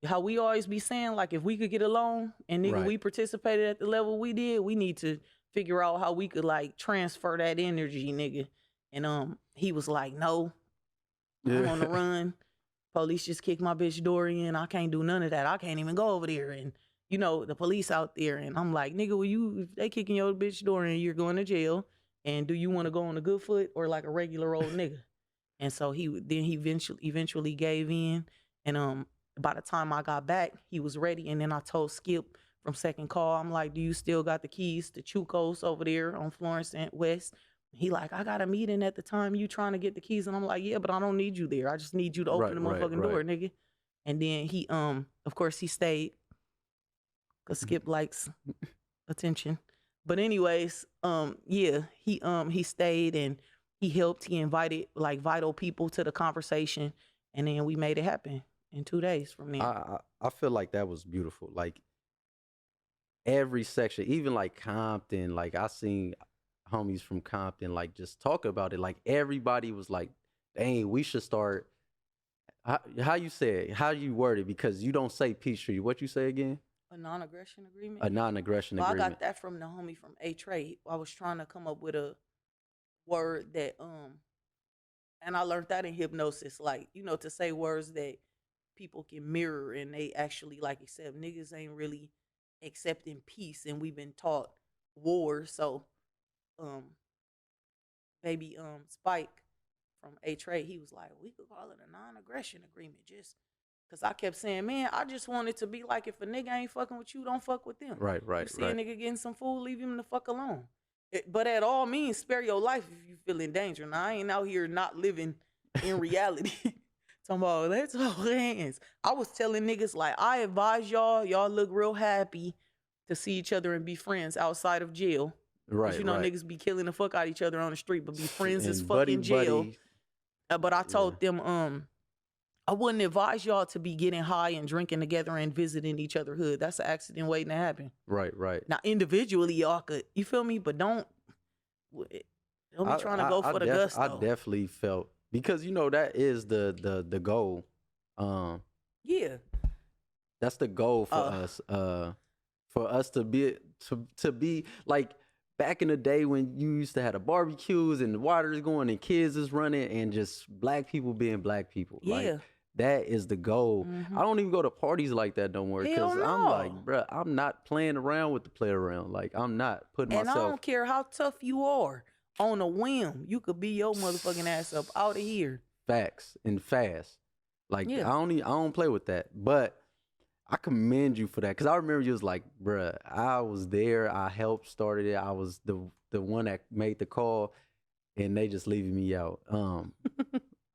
how we always be saying, like, if we could get along and nigga, we participated at the level we did, we need to figure out how we could like transfer that energy, nigga. And he was like, no, I'm on the run. Police just kicked my bitch door in. I can't do none of that. I can't even go over there. And you know, the police out there. And I'm like, nigga, if they kicking your bitch door and you're going to jail, and do you want to go on a good foot or like a regular old nigga? And so he eventually gave in. And by the time I got back, he was ready. And then I told Skip from Second Call, I'm like, do you still got the keys to Chuco's over there on Florence and West? He like, I got a meeting at the time you trying to get the keys. And I'm like, yeah, but I don't need you there. I just need you to open Right, the right, motherfucking door, right. nigga. And then he of course he stayed because Skip likes attention. But anyways, yeah, he stayed and he helped. He invited like vital people to the conversation, and then we made it happen in 2 days from I, there. I feel like that was beautiful. Like every section, even like Compton, like I seen homies from Compton like just talk about it. Like everybody was like, dang, we should start. How you say it? How you word it? Because you don't say peace treaty. What you say again? A non-aggression agreement. A non-aggression Well, I agreement. got that from the homie from A Trade. I was trying to come up with a word that and I learned that in hypnosis, like, you know, to say words that people can mirror and they actually like accept. Niggas ain't really accepting peace, and we've been taught war. So um baby Spike from A Trade, he was like, we could call it a non-aggression agreement, just because I kept saying, man, I just want it to be like, if a nigga ain't fucking with you, don't fuck with them. Right, You right, see a right. nigga getting some food, leave him the fuck alone. But at all means, spare your life if you feel in danger. Now, I ain't out here not living in reality. Talking about, let's hold hands. I was telling niggas, like, I advise y'all look real happy to see each other and be friends outside of jail. Because, Right, you know, right. niggas be killing the fuck out of each other on the street, but be friends as And fuck buddy, in jail. buddy. But I Yeah. told them, I wouldn't advise y'all to be getting high and drinking together and visiting each other hood. That's an accident waiting to happen. Right, right. Now, individually, y'all could, you feel me? But don't be trying to go for the gusto. I definitely felt, because you know that is the goal. Yeah. That's the goal for us. For us to be like back in the day when you used to have the barbecues and the water is going and kids is running and just black people being black people. Yeah. Like that is the goal. I don't even go to parties like that no more, Hell because I'm like, no. bruh, I'm not playing around with the play around. Like I'm not putting And I myself don't care how tough you are. On a whim, you could be your motherfucking ass up out of here. facts and fast. Like Yeah. I don't play with that. But I commend you for that, because I remember you was like, bruh, I was there, I helped started it, I was the one that made the call, and they just leaving me out.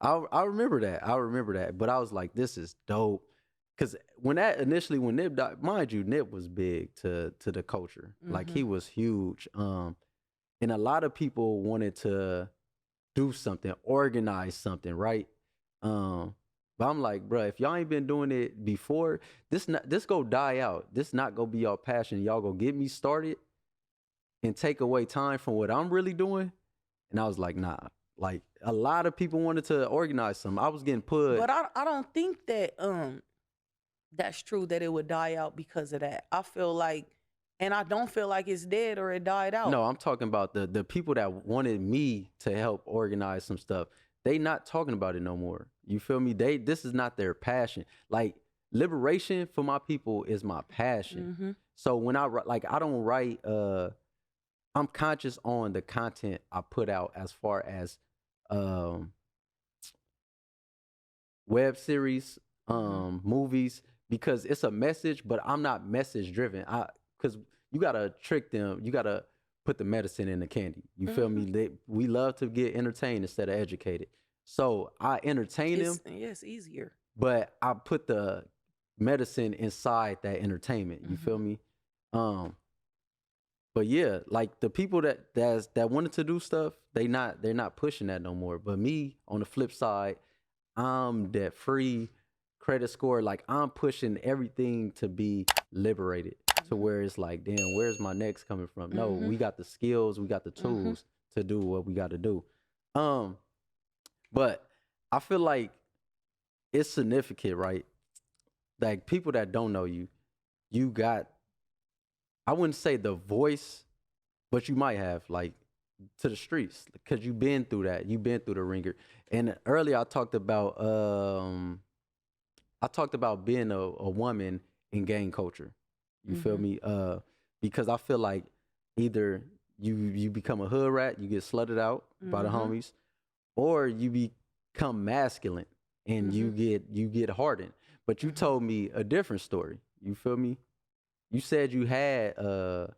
I remember that. I remember that. But I was like, this is dope. Because when Nip died, mind you, Nip was big to the culture. Like he was huge. And a lot of people wanted to do something, organize something, right? But I'm like, bro, if y'all ain't been doing it before, this go die out. This not gonna be y'all passion. Y'all go get me started and take away time from what I'm really doing. And I was like, nah. Like a lot of people wanted to organize something. I was getting put. But I don't think that that's true, that it would die out because of that. I feel like, and I don't feel like it's dead or it died out. No, I'm talking about the people that wanted me to help organize some stuff. They not talking about it no more. You feel me? This is not their passion. Like liberation for my people is my passion. So when I don't write. I'm conscious on the content I put out as far as web series, movies, because it's a message, but I'm not message driven. Because you gotta trick them. You gotta put the medicine in the candy. You feel me? We love to get entertained instead of educated. So I entertain them. Yeah, it's easier. But I put the medicine inside that entertainment. You feel me? But yeah, like the people that wanted to do stuff, they're not pushing that no more. But me, on the flip side, I'm debt free, credit score. Like I'm pushing everything to be liberated, to where it's like, damn, where's my next coming from? No, we got the skills, we got the tools to do what we got to do. But I feel like it's significant, right? Like people that don't know you, you got, I wouldn't say the voice, but you might have, like, to the streets, because you've been through that. You've been through the ringer. And earlier I talked about being a woman in gang culture. You feel me? Because I feel like either you become a hood rat, you get slutted out by the homies, or you become masculine and you get hardened. But you told me a different story. You feel me? You said you had a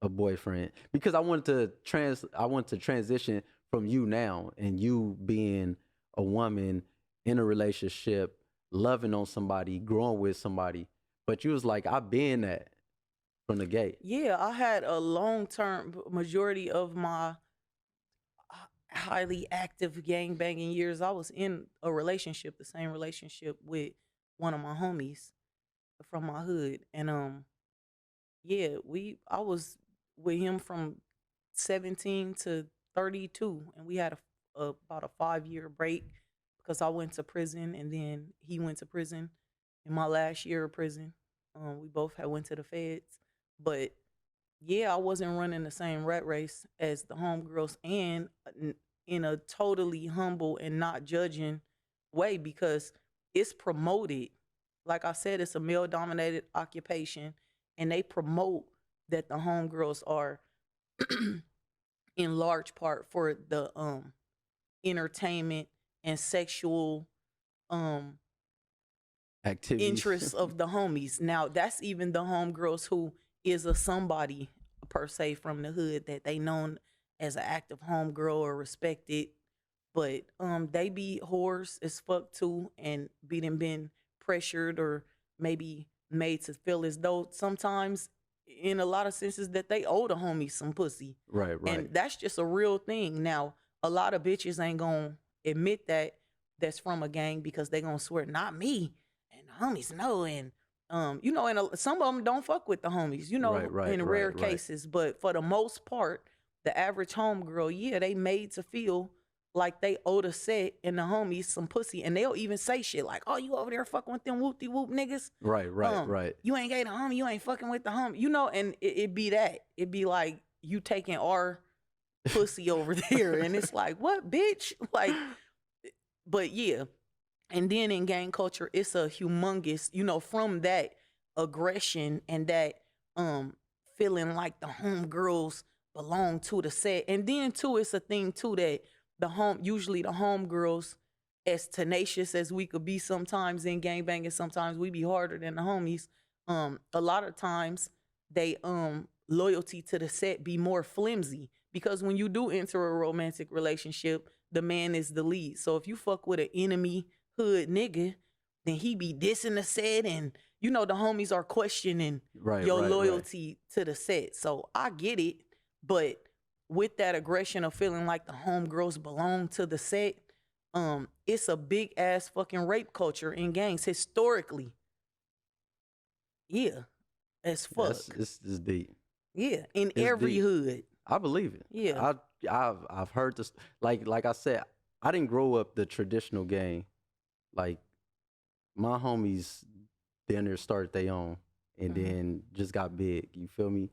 boyfriend, because I wanted to transition from you now and you being a woman in a relationship, loving on somebody, growing with somebody. But you was like, I've been that from the gate. Yeah, I had a long term majority of my highly active gang banging years. I was in a relationship, the same relationship with one of my homies from my hood, and yeah, I was with him from 17 to 32, and we had about a 5 year break because I went to prison and then he went to prison in my last year of prison. We both had went to the feds, but yeah, I wasn't running the same rat race as the homegirls, and in a totally humble and not judging way, because it's promoted. Like I said, it's a male dominated occupation, and they promote that the homegirls are in large part for the entertainment and sexual Activities. interests of the homies. Now, that's even the homegirls who is a somebody per se from the hood that they known as an active homegirl or respected. But they be whores as fuck too, and been pressured or maybe made to feel as though sometimes in a lot of senses that they owe the homies some pussy. Right. And that's just a real thing. Now, a lot of bitches ain't gonna admit that that's from a gang, because they gonna swear, not me. And the homies know. And you know, and some of them don't fuck with the homies, you know, in rare cases. But for the most part, the average homegirl, yeah, they made to feel like they owe the set and the homies some pussy. And they'll even say shit like, oh, you over there fucking with them whoop-de-whoop niggas? Right. You ain't gay the homie, you ain't fucking with the homie. You know, and it be that. It be like, you taking our pussy over there. And it's like, what, bitch? Like, but yeah. And then in gang culture, it's a humongous, you know, from that aggression and that feeling like the homegirls belong to the set. And then too, it's a thing too that usually the homegirls, as tenacious as we could be sometimes in gangbanging, sometimes we be harder than the homies. A lot of times they loyalty to the set be more flimsy, because when you do enter a romantic relationship, the man is the lead. So if you fuck with an enemy hood nigga, then he be dissing the set, and you know the homies are questioning your loyalty to the set. So I get it, but with that aggression of feeling like the homegirls belong to the set, it's a big ass fucking rape culture in gangs historically. Yeah, as fuck. It's deep. Yeah, in It's every deep. hood. I believe it. Yeah. I've heard this. Like I said, I didn't grow up the traditional gang. Like, my homies down there started their own and then just got big. You feel me?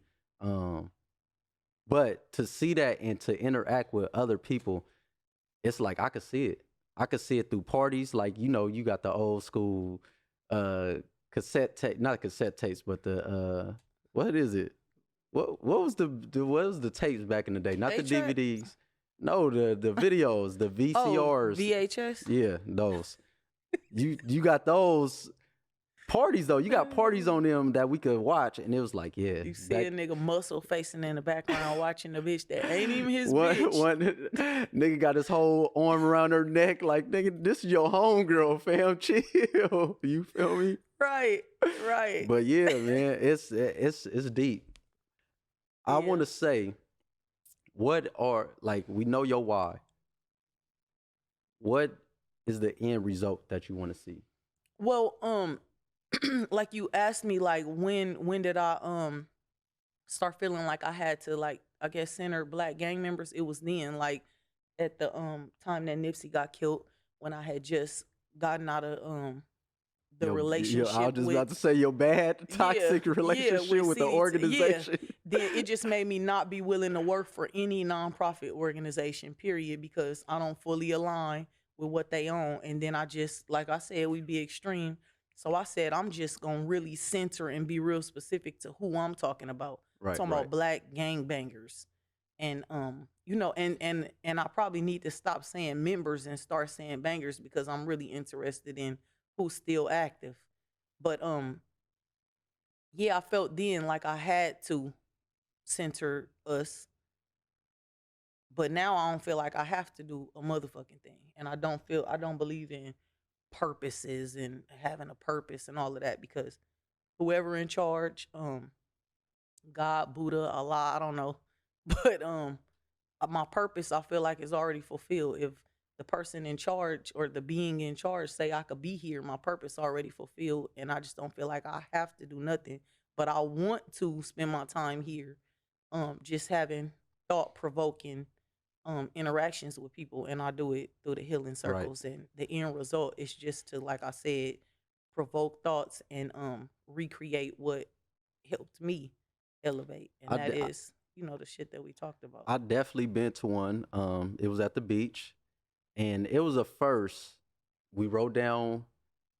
But to see that and to interact with other people, it's like I could see it. I could see it through parties. Like, you know, you got the old school cassette tape, not cassette tapes, but the what is it? What was the tapes back in the day? Not the DVDs. No, the videos, the VCRs. Oh, VHS? Yeah, those. You got those parties though. You got parties on them that we could watch, and it was like, yeah. You see a nigga muscle facing in the background watching the bitch that ain't even his bitch. One nigga got his whole arm around her neck, like, nigga, this is your homegirl, fam. Chill. You feel me? Right. But yeah, man, it's deep. I want to say, we know your why. What is the end result that you want to see? Well, like you asked me, like when did I start feeling like I had to, like, I guess, center black gang members? It was then, like at the time that Nipsey got killed, when I had just gotten out of the relationship. I was just about to say your bad toxic relationship with the organization. Then it just made me not be willing to work for any nonprofit organization, period, because I don't fully align with what they own. And then I just, like I said, we be extreme. So I said, I'm just gonna really center and be real specific to who I'm talking about. I'm Right, talking right. about black gangbangers. And and I probably need to stop saying members and start saying bangers because I'm really interested in who's still active. But yeah, I felt then like I had to center us, but now I don't feel like I have to do a motherfucking thing. And I don't believe in purposes and having a purpose and all of that because whoever in charge, God, Buddha, Allah, I don't know. But my purpose I feel like is already fulfilled. If the person in charge or the being in charge say I could be here, my purpose already fulfilled and I just don't feel like I have to do nothing. But I want to spend my time here just having thought provoking interactions with people, and I do it through the healing Right. circles, and the end result is just to, like I said, provoke thoughts and recreate what helped me elevate, and I, that de- is the shit that we talked about. I definitely been to one. It was at the beach, and it was a first. We wrote down,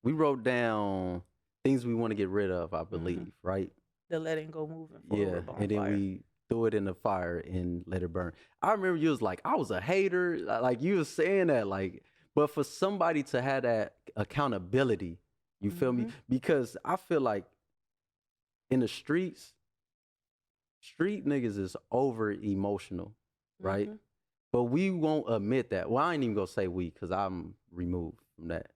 we wrote down things we want to get rid of. I Hmm. believe, right? The letting go moving Yeah, forward and then bonfire. we threw it in the fire and let it burn. I remember you was like, I was a hater, like you was saying that, like, but for somebody to have that accountability, you feel me? Hmm. Because I feel like in the streets, street niggas is over emotional, right? Hmm. But we won't admit that. Well, I ain't even gonna say we, cause I'm removed from that.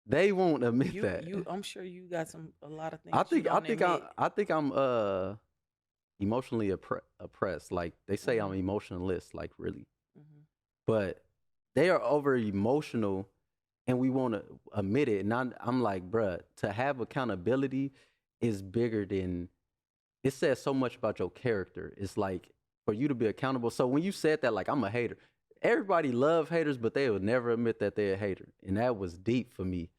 They won't admit that. I'm sure you got a lot of things you don't admit. I think I'm emotionally oppressed. Like they say, I'm Hmm. emotionless. Like really, Hmm. but they are over emotional, and we want to admit it. And I'm like, bruh, to have accountability is bigger than it says so much about your character. It's like for you to be accountable. So when you said that, like I'm a hater, everybody love haters, but they would never admit that they're a hater, and that was deep for me.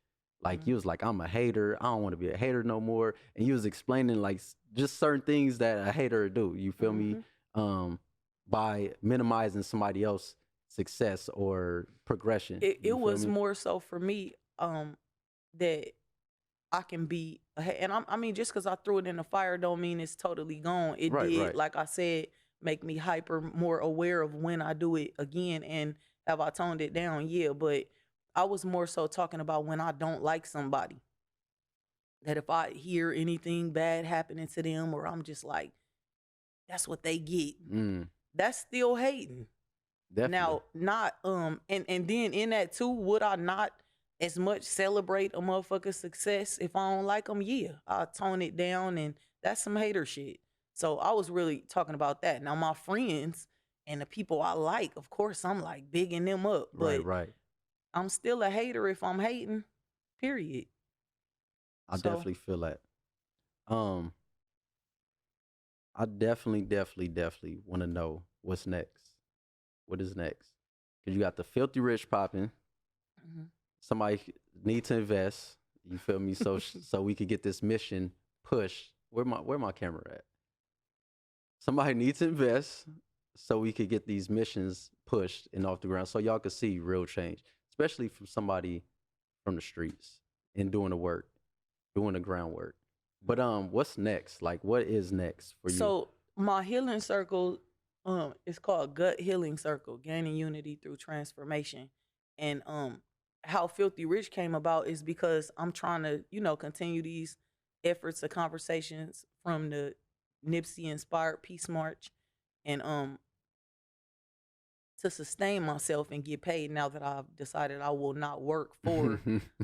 Like you was like, I'm a hater. I don't want to be a hater no more. And you was explaining like just certain things that a hater do. You feel me? Hmm. Um, by minimizing somebody else's success or progression. It You feel was me? more so for me that I can be and I mean just because I threw it in the fire don't mean it's totally gone. It Right, did, right. like I said, make me hyper more aware of when I do it again. And have I toned it down? Yeah, but I was more so talking about when I don't like somebody. That if I hear anything bad happening to them, or I'm just like, that's what they get. Mm, That's still hating. definitely. Now, not and then in that too, would I not as much celebrate a motherfucker's success if I don't like them? Yeah, I tone it down, and that's some hater shit. So I was really talking about that. Now my friends and the people I like, of course, I'm like bigging them up, Right, but right. I'm still a hater if I'm hating. Period. I So definitely feel that. Um, I definitely want to know what's next. What is next? Because you got the filthy rich popping. mhm. Somebody need to invest. You feel me? So so we could get this mission pushed. Where my camera at? Somebody needs to invest so we could get these missions pushed and off the ground, so y'all could see real change, especially from somebody from the streets and doing the work, doing the groundwork. But what's next? Like, what is next for you? So my healing circle, is called Gut Healing Circle, gaining unity through transformation. And how Filthy Rich came about is because I'm trying to, continue these efforts of conversations from the Nipsey inspired Peace March, and to sustain myself and get paid now that I've decided I will not work for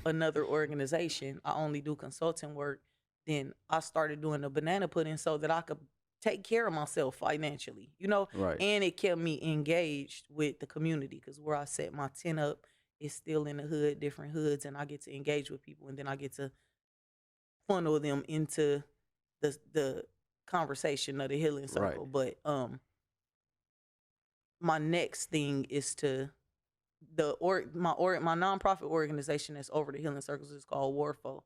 another organization. I only do consulting work. Then I started doing the banana pudding so that I could take care of myself financially, Right. and it kept me engaged with the community because where I set my tent up is still in the hood, different hoods, and I get to engage with people, and then I get to funnel them into the conversation of the healing Right. circle. But my next thing is to my nonprofit organization that's over the healing circles is called Warfo.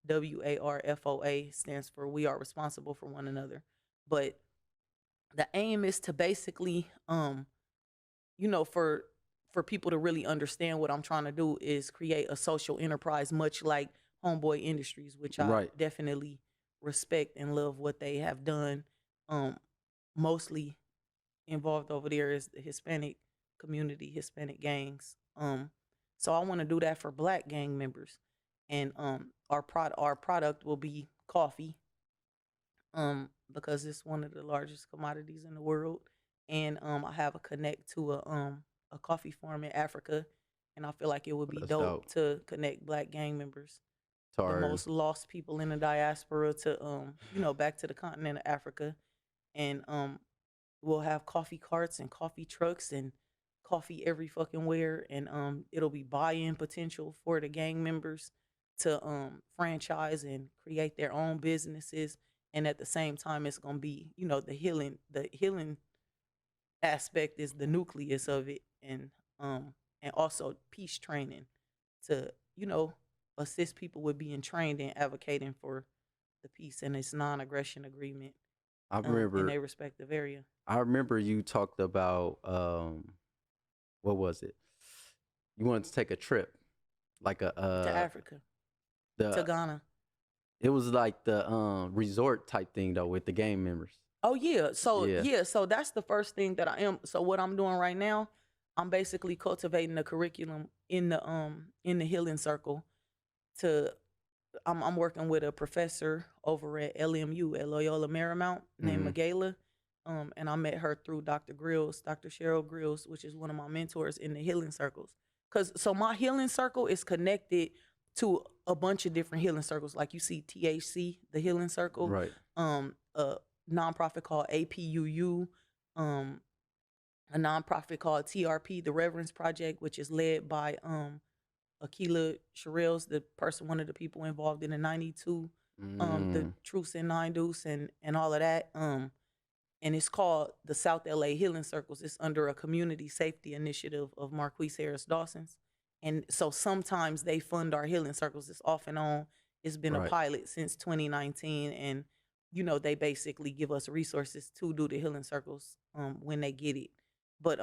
WARFOA stands for We Are Responsible for One Another. But the aim is to basically for people to really understand what I'm trying to do is create a social enterprise much like Homeboy Industries, which I Right. definitely respect and love what they have done. Um, Mostly involved over there is the Hispanic community, Hispanic gangs. So I want to do that for Black gang members, and our product will be coffee, because it's one of the largest commodities in the world, and I have a connect to a coffee farm in Africa, and I feel like it would be That's dope dope. to connect Black gang members, the Tar. most lost people in the diaspora, to back to the continent of Africa, and we'll have coffee carts and coffee trucks and coffee every fucking where, and it'll be buy-in potential for the gang members to franchise and create their own businesses, and at the same time it's going to be, the healing aspect is the nucleus of it, and also peace training to, you know assist people with being trained and advocating for the peace and its non-aggression agreement I in remember their respective area. I remember you talked about what was it? You wanted to take a trip. Like a To Africa, to the Ghana. it was like the resort type thing though with the gang members. Oh yeah. So Yeah. yeah, so that's the first thing that I am. So what I'm doing right now, I'm basically cultivating the curriculum in the healing circle. To I'm working with a professor over at LMU at Loyola Marymount named Hmm. Michaela. And I met her through Dr. Grills, Dr. Cheryl Grills, which is one of my mentors in the healing circles. So my healing circle is connected to a bunch of different healing circles. Like you see THC, the healing circle, Right. a nonprofit called APUU, um, a nonprofit called TRP, the Reverence Project, which is led by Akila Sherrills, one of the people involved in the 92, the Mm. Truce and Nine Deuce and all of that. And it's called the South LA Healing Circles. It's under a community safety initiative of Marquise Harris Dawson's. And so sometimes they fund our healing circles. It's off and on. It's been a Right. pilot since 2019. And, they basically give us resources to do the healing circles when they get it. But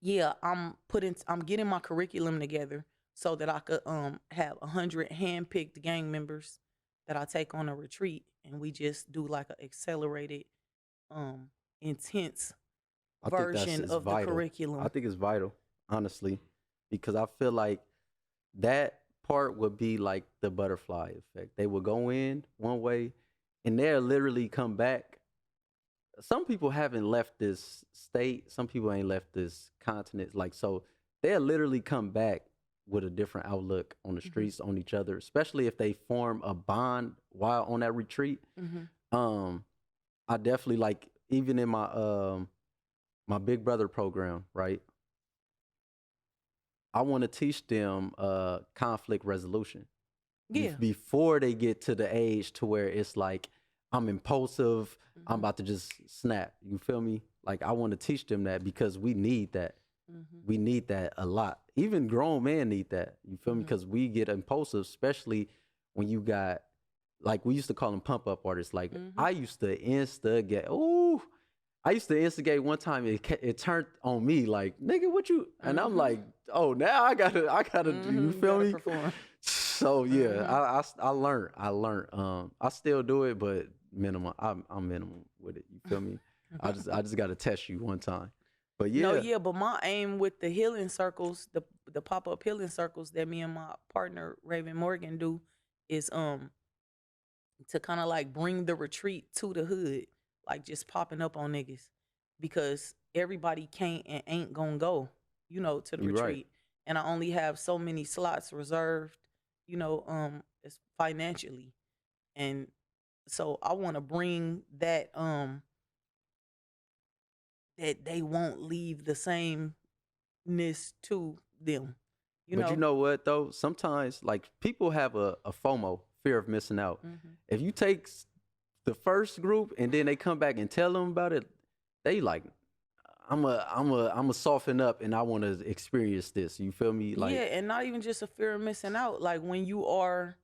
yeah, I'm getting my curriculum together so that I could have 100 handpicked gang members that I take on a retreat, and we just do like an accelerated intense I think that's version is of the vital. I curriculum. think it's vital, honestly, because I feel like that part would be like the butterfly effect. They would go in one way and they'll literally come back. Some people haven't left this state, some people ain't left this continent. Like, so they'll literally come back with a different outlook on the Hmm. streets, on each other, especially if they form a bond while on that retreat. Hmm. Um, I definitely like, even in my big brother program, right? I want to teach them conflict resolution Yeah. before they get to the age to where it's like I'm impulsive, I'm Hmm. about to just snap. You feel me? Like, I want to teach them that because we need that. Hmm. We need that a lot. Even grown men need that. You feel me? Hmm. Because we get impulsive, especially when you got, like, we used to call them pump up artists. Like, Hmm. I used to instigate. Ooh, I used to instigate one time. It turned on me like, nigga, what you? And I'm Hmm. like, oh, now I gotta. You Hmm. feel Gotta me? perform. So yeah, Hmm. I learned. I still do it, but minimum. I'm minimum with it. You feel me? I just got to test you one time. But No, yeah, yeah, but my aim with the healing circles, the pop up healing circles that me and my partner Raven Morgan do, is to kind of like bring the retreat to the hood, like just popping up on niggas, because everybody can't and ain't gonna go, to the you're right. retreat, and I only have so many slots reserved, as financially, and so I want to bring that they won't leave the sameness to them, you But you know. know what though? Sometimes like people have a FOMO, fear of missing out. Hmm. If you take the first group and then they come back and tell them about it, they like, I'm a soften up and I want to experience this. You feel me? Yeah, Like, and not even just a fear of missing out. Like when you are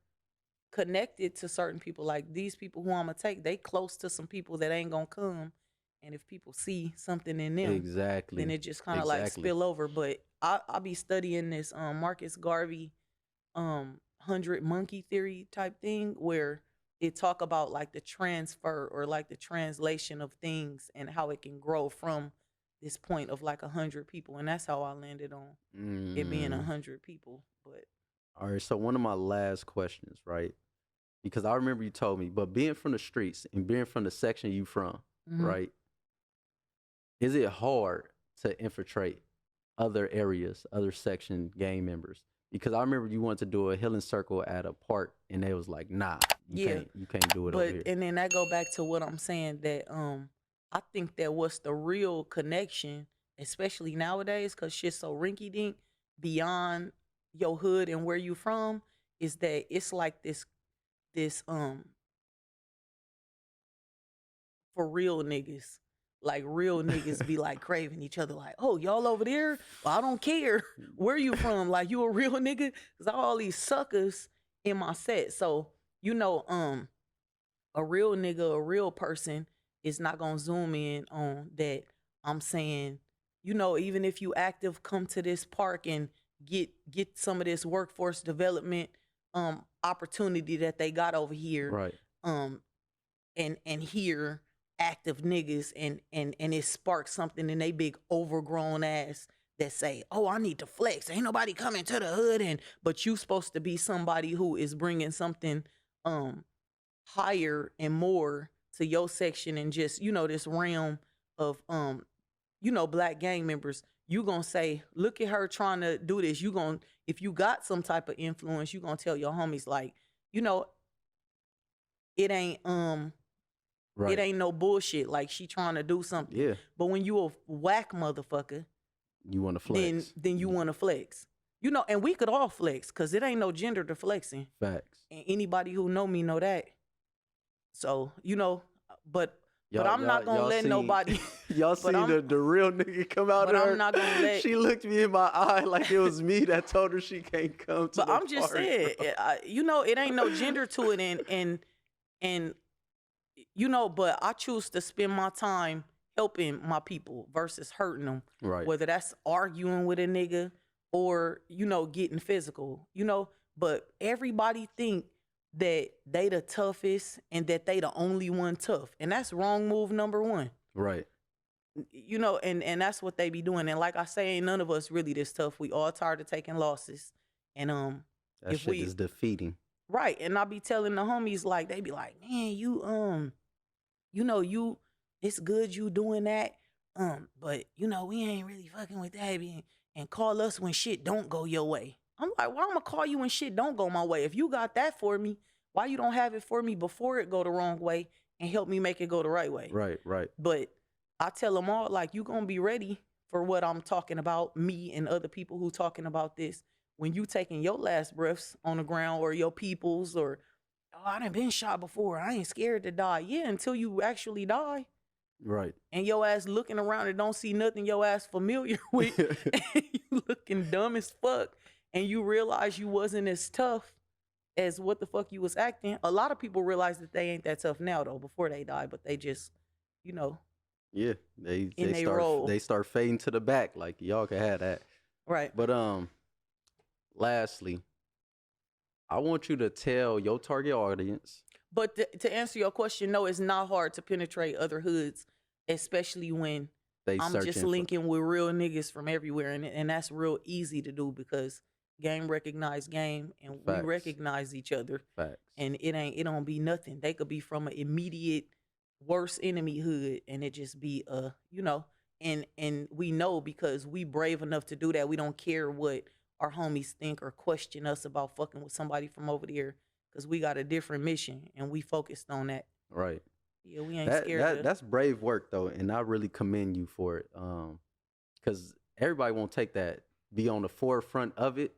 connected to certain people, like these people who I'm gonna take, they close to some people that ain't gonna come. And if people see something in them, then exactly, it just kind of like exactly. spill over. But I'll be studying this Marcus Garvey 100 monkey theory type thing where it talk about like the transfer or like the translation of things and how it can grow from this point of like 100 people, and that's how I landed on it being Mm. 100 people. But All right. So one of my last questions, right? Because I remember you told me, but being from the streets and being from the section you from, mhm. right? Is it hard to infiltrate other areas, other section gang members? Because I remember you wanted to do a healing circle at a park, and they was like, "Nah, Yeah, you can't do it over but here." and then that go back to what I'm saying that I think that what's the real connection, especially nowadays, cause shit's so rinky dink beyond your hood and where you from, is that it's like this for real niggas. Like real niggas be like craving each other, like, oh, y'all over there? Well, I don't care where you from. Like you a real nigga? Cause I got all these suckers in my set. So, you know, a real nigga, a real person is not gonna zoom in on that. I'm saying, you know, even if you active, come to this park and get some of this workforce development opportunity that they got over here. Right. Um and hear active niggas and it sparks something in they big overgrown ass that say, "Oh, I need to flex. Ain't nobody coming to the hood." And but you supposed to be somebody who is bringing something um higher and more to your section and just, you know, this realm of you know, black gang members. You gonna say, "Look at her trying to do this." You gonna, if you got some type of influence, you gonna tell your homies like, you know, it ain't it Right. ain't no bullshit. Like she trying to do something. Yeah. But when you a whack motherfucker, You want to then flex. then you want to flex. You know, and we could all flex because it ain't no gender to flexing. Facts. And anybody who know me know that. So, you know, but Y'all, I'm not gonna y'all let seen, nobody. y'all But seen the real nigga come out but of I'm her. not gonna let. She looked me in my eye like it was me that told her she can't come to But the I'm just park, saying, bro. you know, it ain't no gender to it, and you know, but I choose to spend my time helping my people versus hurting them. Right. Whether that's arguing with a nigga or, you know, getting physical, you know. But everybody think that they the toughest and that they the only one tough. And that's wrong move number one. Right. You know, and that's what they be doing. And like I say, ain't none of us really this tough. We all tired of taking losses. And That if shit we is defeating. right, and I be telling the homies like they be like, man, you know, it's good you doing that. But you know, we ain't really fucking with that and call us when shit don't go your way. I'm like, why I'm gonna call you when shit don't go my way? If you got that for me, why you don't have it for me before it go the wrong way and help me make it go the right way? Right. Right. But I tell them all, like, you gonna be ready for what I'm talking about, me and other people who talking about this. When you taking your last breaths on the ground or your peoples or, oh, I done been shot before. I ain't scared to die. Yeah, until you actually die. Right. And your ass looking around and don't see nothing your ass familiar with. And you looking dumb as fuck. And you realize you wasn't as tough as what the fuck you was acting. A lot of people realize that they ain't that tough now though, before they die, but they just, you know, Yeah. in they role. They start fading to the back. Like y'all can have that. Right. But lastly, I want you to tell your target audience. But to answer your question, no, it's not hard to penetrate other hoods, especially when I'm just linking with real niggas from everywhere, and that's real easy to do because game recognize game, and we Facts. recognize each other. Facts. And it don't be nothing. They could be from an immediate worst enemy hood, and it just be you know, and we know because we brave enough to do that. We don't care what our homies think or question us about fucking with somebody from over there because we got a different mission and we focused on that. Right. Yeah, we ain't scared. That's brave work though, and I really commend you for it. Because everybody won't take that, be on the forefront of it.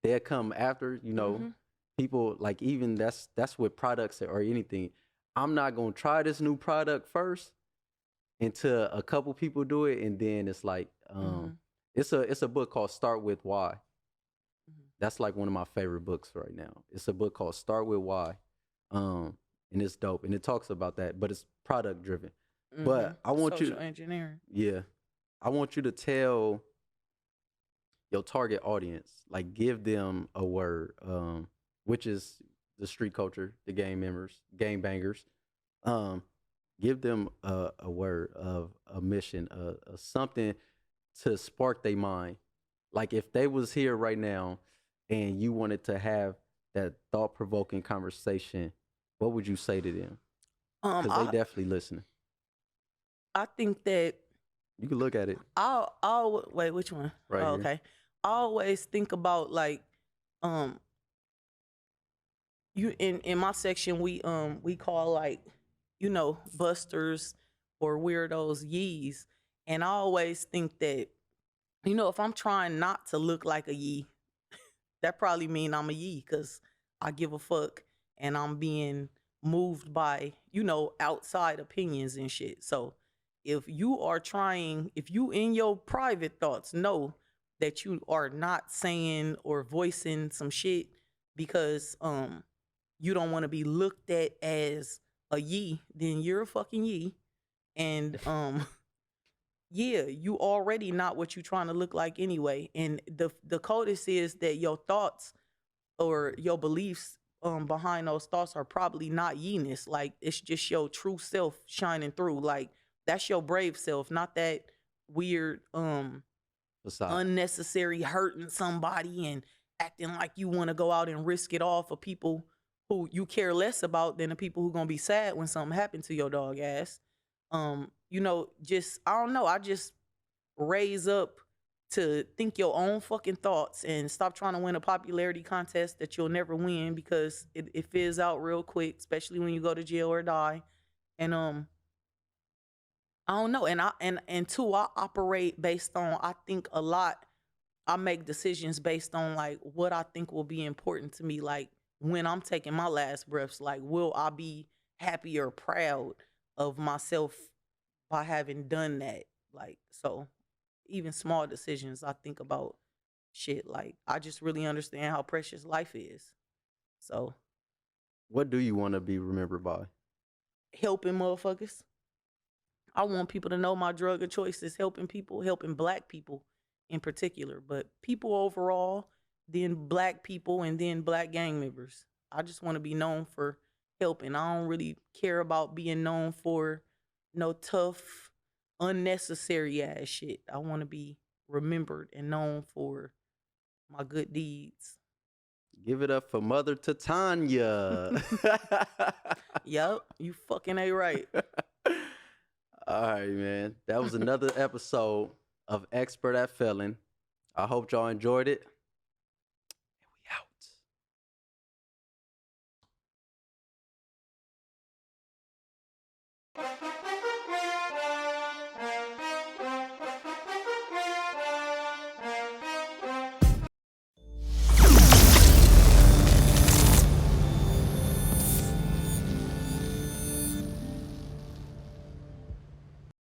They'll come after, you know, people like even that's with products or anything. I'm not gonna try this new product first until a couple people do it, and then it's like it's a book called Start With Why. That's like one of my favorite books right now. It's a book called Start With Why. And it's dope. And it talks about that, but it's product driven. But I want social engineering. Yeah. I want you to tell your target audience, like give them a word. which is the street culture, the gang members, gang bangers. Um, give them a word of a mission, a something to spark their mind. Like if they was here right now and you wanted to have that thought provoking conversation, what would you say to them? Because they I definitely listening. I think that You can look at it I'll wait. Which one? right Oh, here. okay. I always think about like um you in my section we call like busters or weirdos yees, and I always think that if I'm trying not to look like a yee, that probably mean I'm a yee because I give a fuck and I'm being moved by outside opinions and shit. So if you in your private thoughts know that you are not saying or voicing some shit because you don't want to be looked at as a yee, then you're a fucking yee. And yeah, you already not what you trying to look like anyway. And the codest is that your thoughts or your beliefs behind those thoughts are probably not yeeness. Like it's just your true self shining through. Like that's your brave self, not that weird Facade. unnecessary hurting somebody and acting like you want to go out and risk it all for people who you care less about than the people who gonna be sad when something happened to your dog ass. Just I don't know. I just raise up to think your own fucking thoughts and stop trying to win a popularity contest that you'll never win because it fizzes out real quick, especially when you go to jail or die. And I don't know. And two, I operate based on I think a lot. I make decisions based on like what I think will be important to me. Like when I'm taking my last breaths, like will I be happy or proud of myself by having done that? Like so even small decisions I think about shit like I just really understand how precious life is. So What do you want to be remembered by? helping motherfuckers. I want people to know my drug of choice is helping people, helping black people in particular, but people overall, then black people, and then black gang members. I just want to be known for helping. I don't really care about being known for no tough, unnecessary ass shit. I want to be remembered and known for my good deeds. Give it up for Mother to Tanya. Yup, you fucking ain't right. All right, man. That was another episode of Expert at Failing. I hope y'all enjoyed it.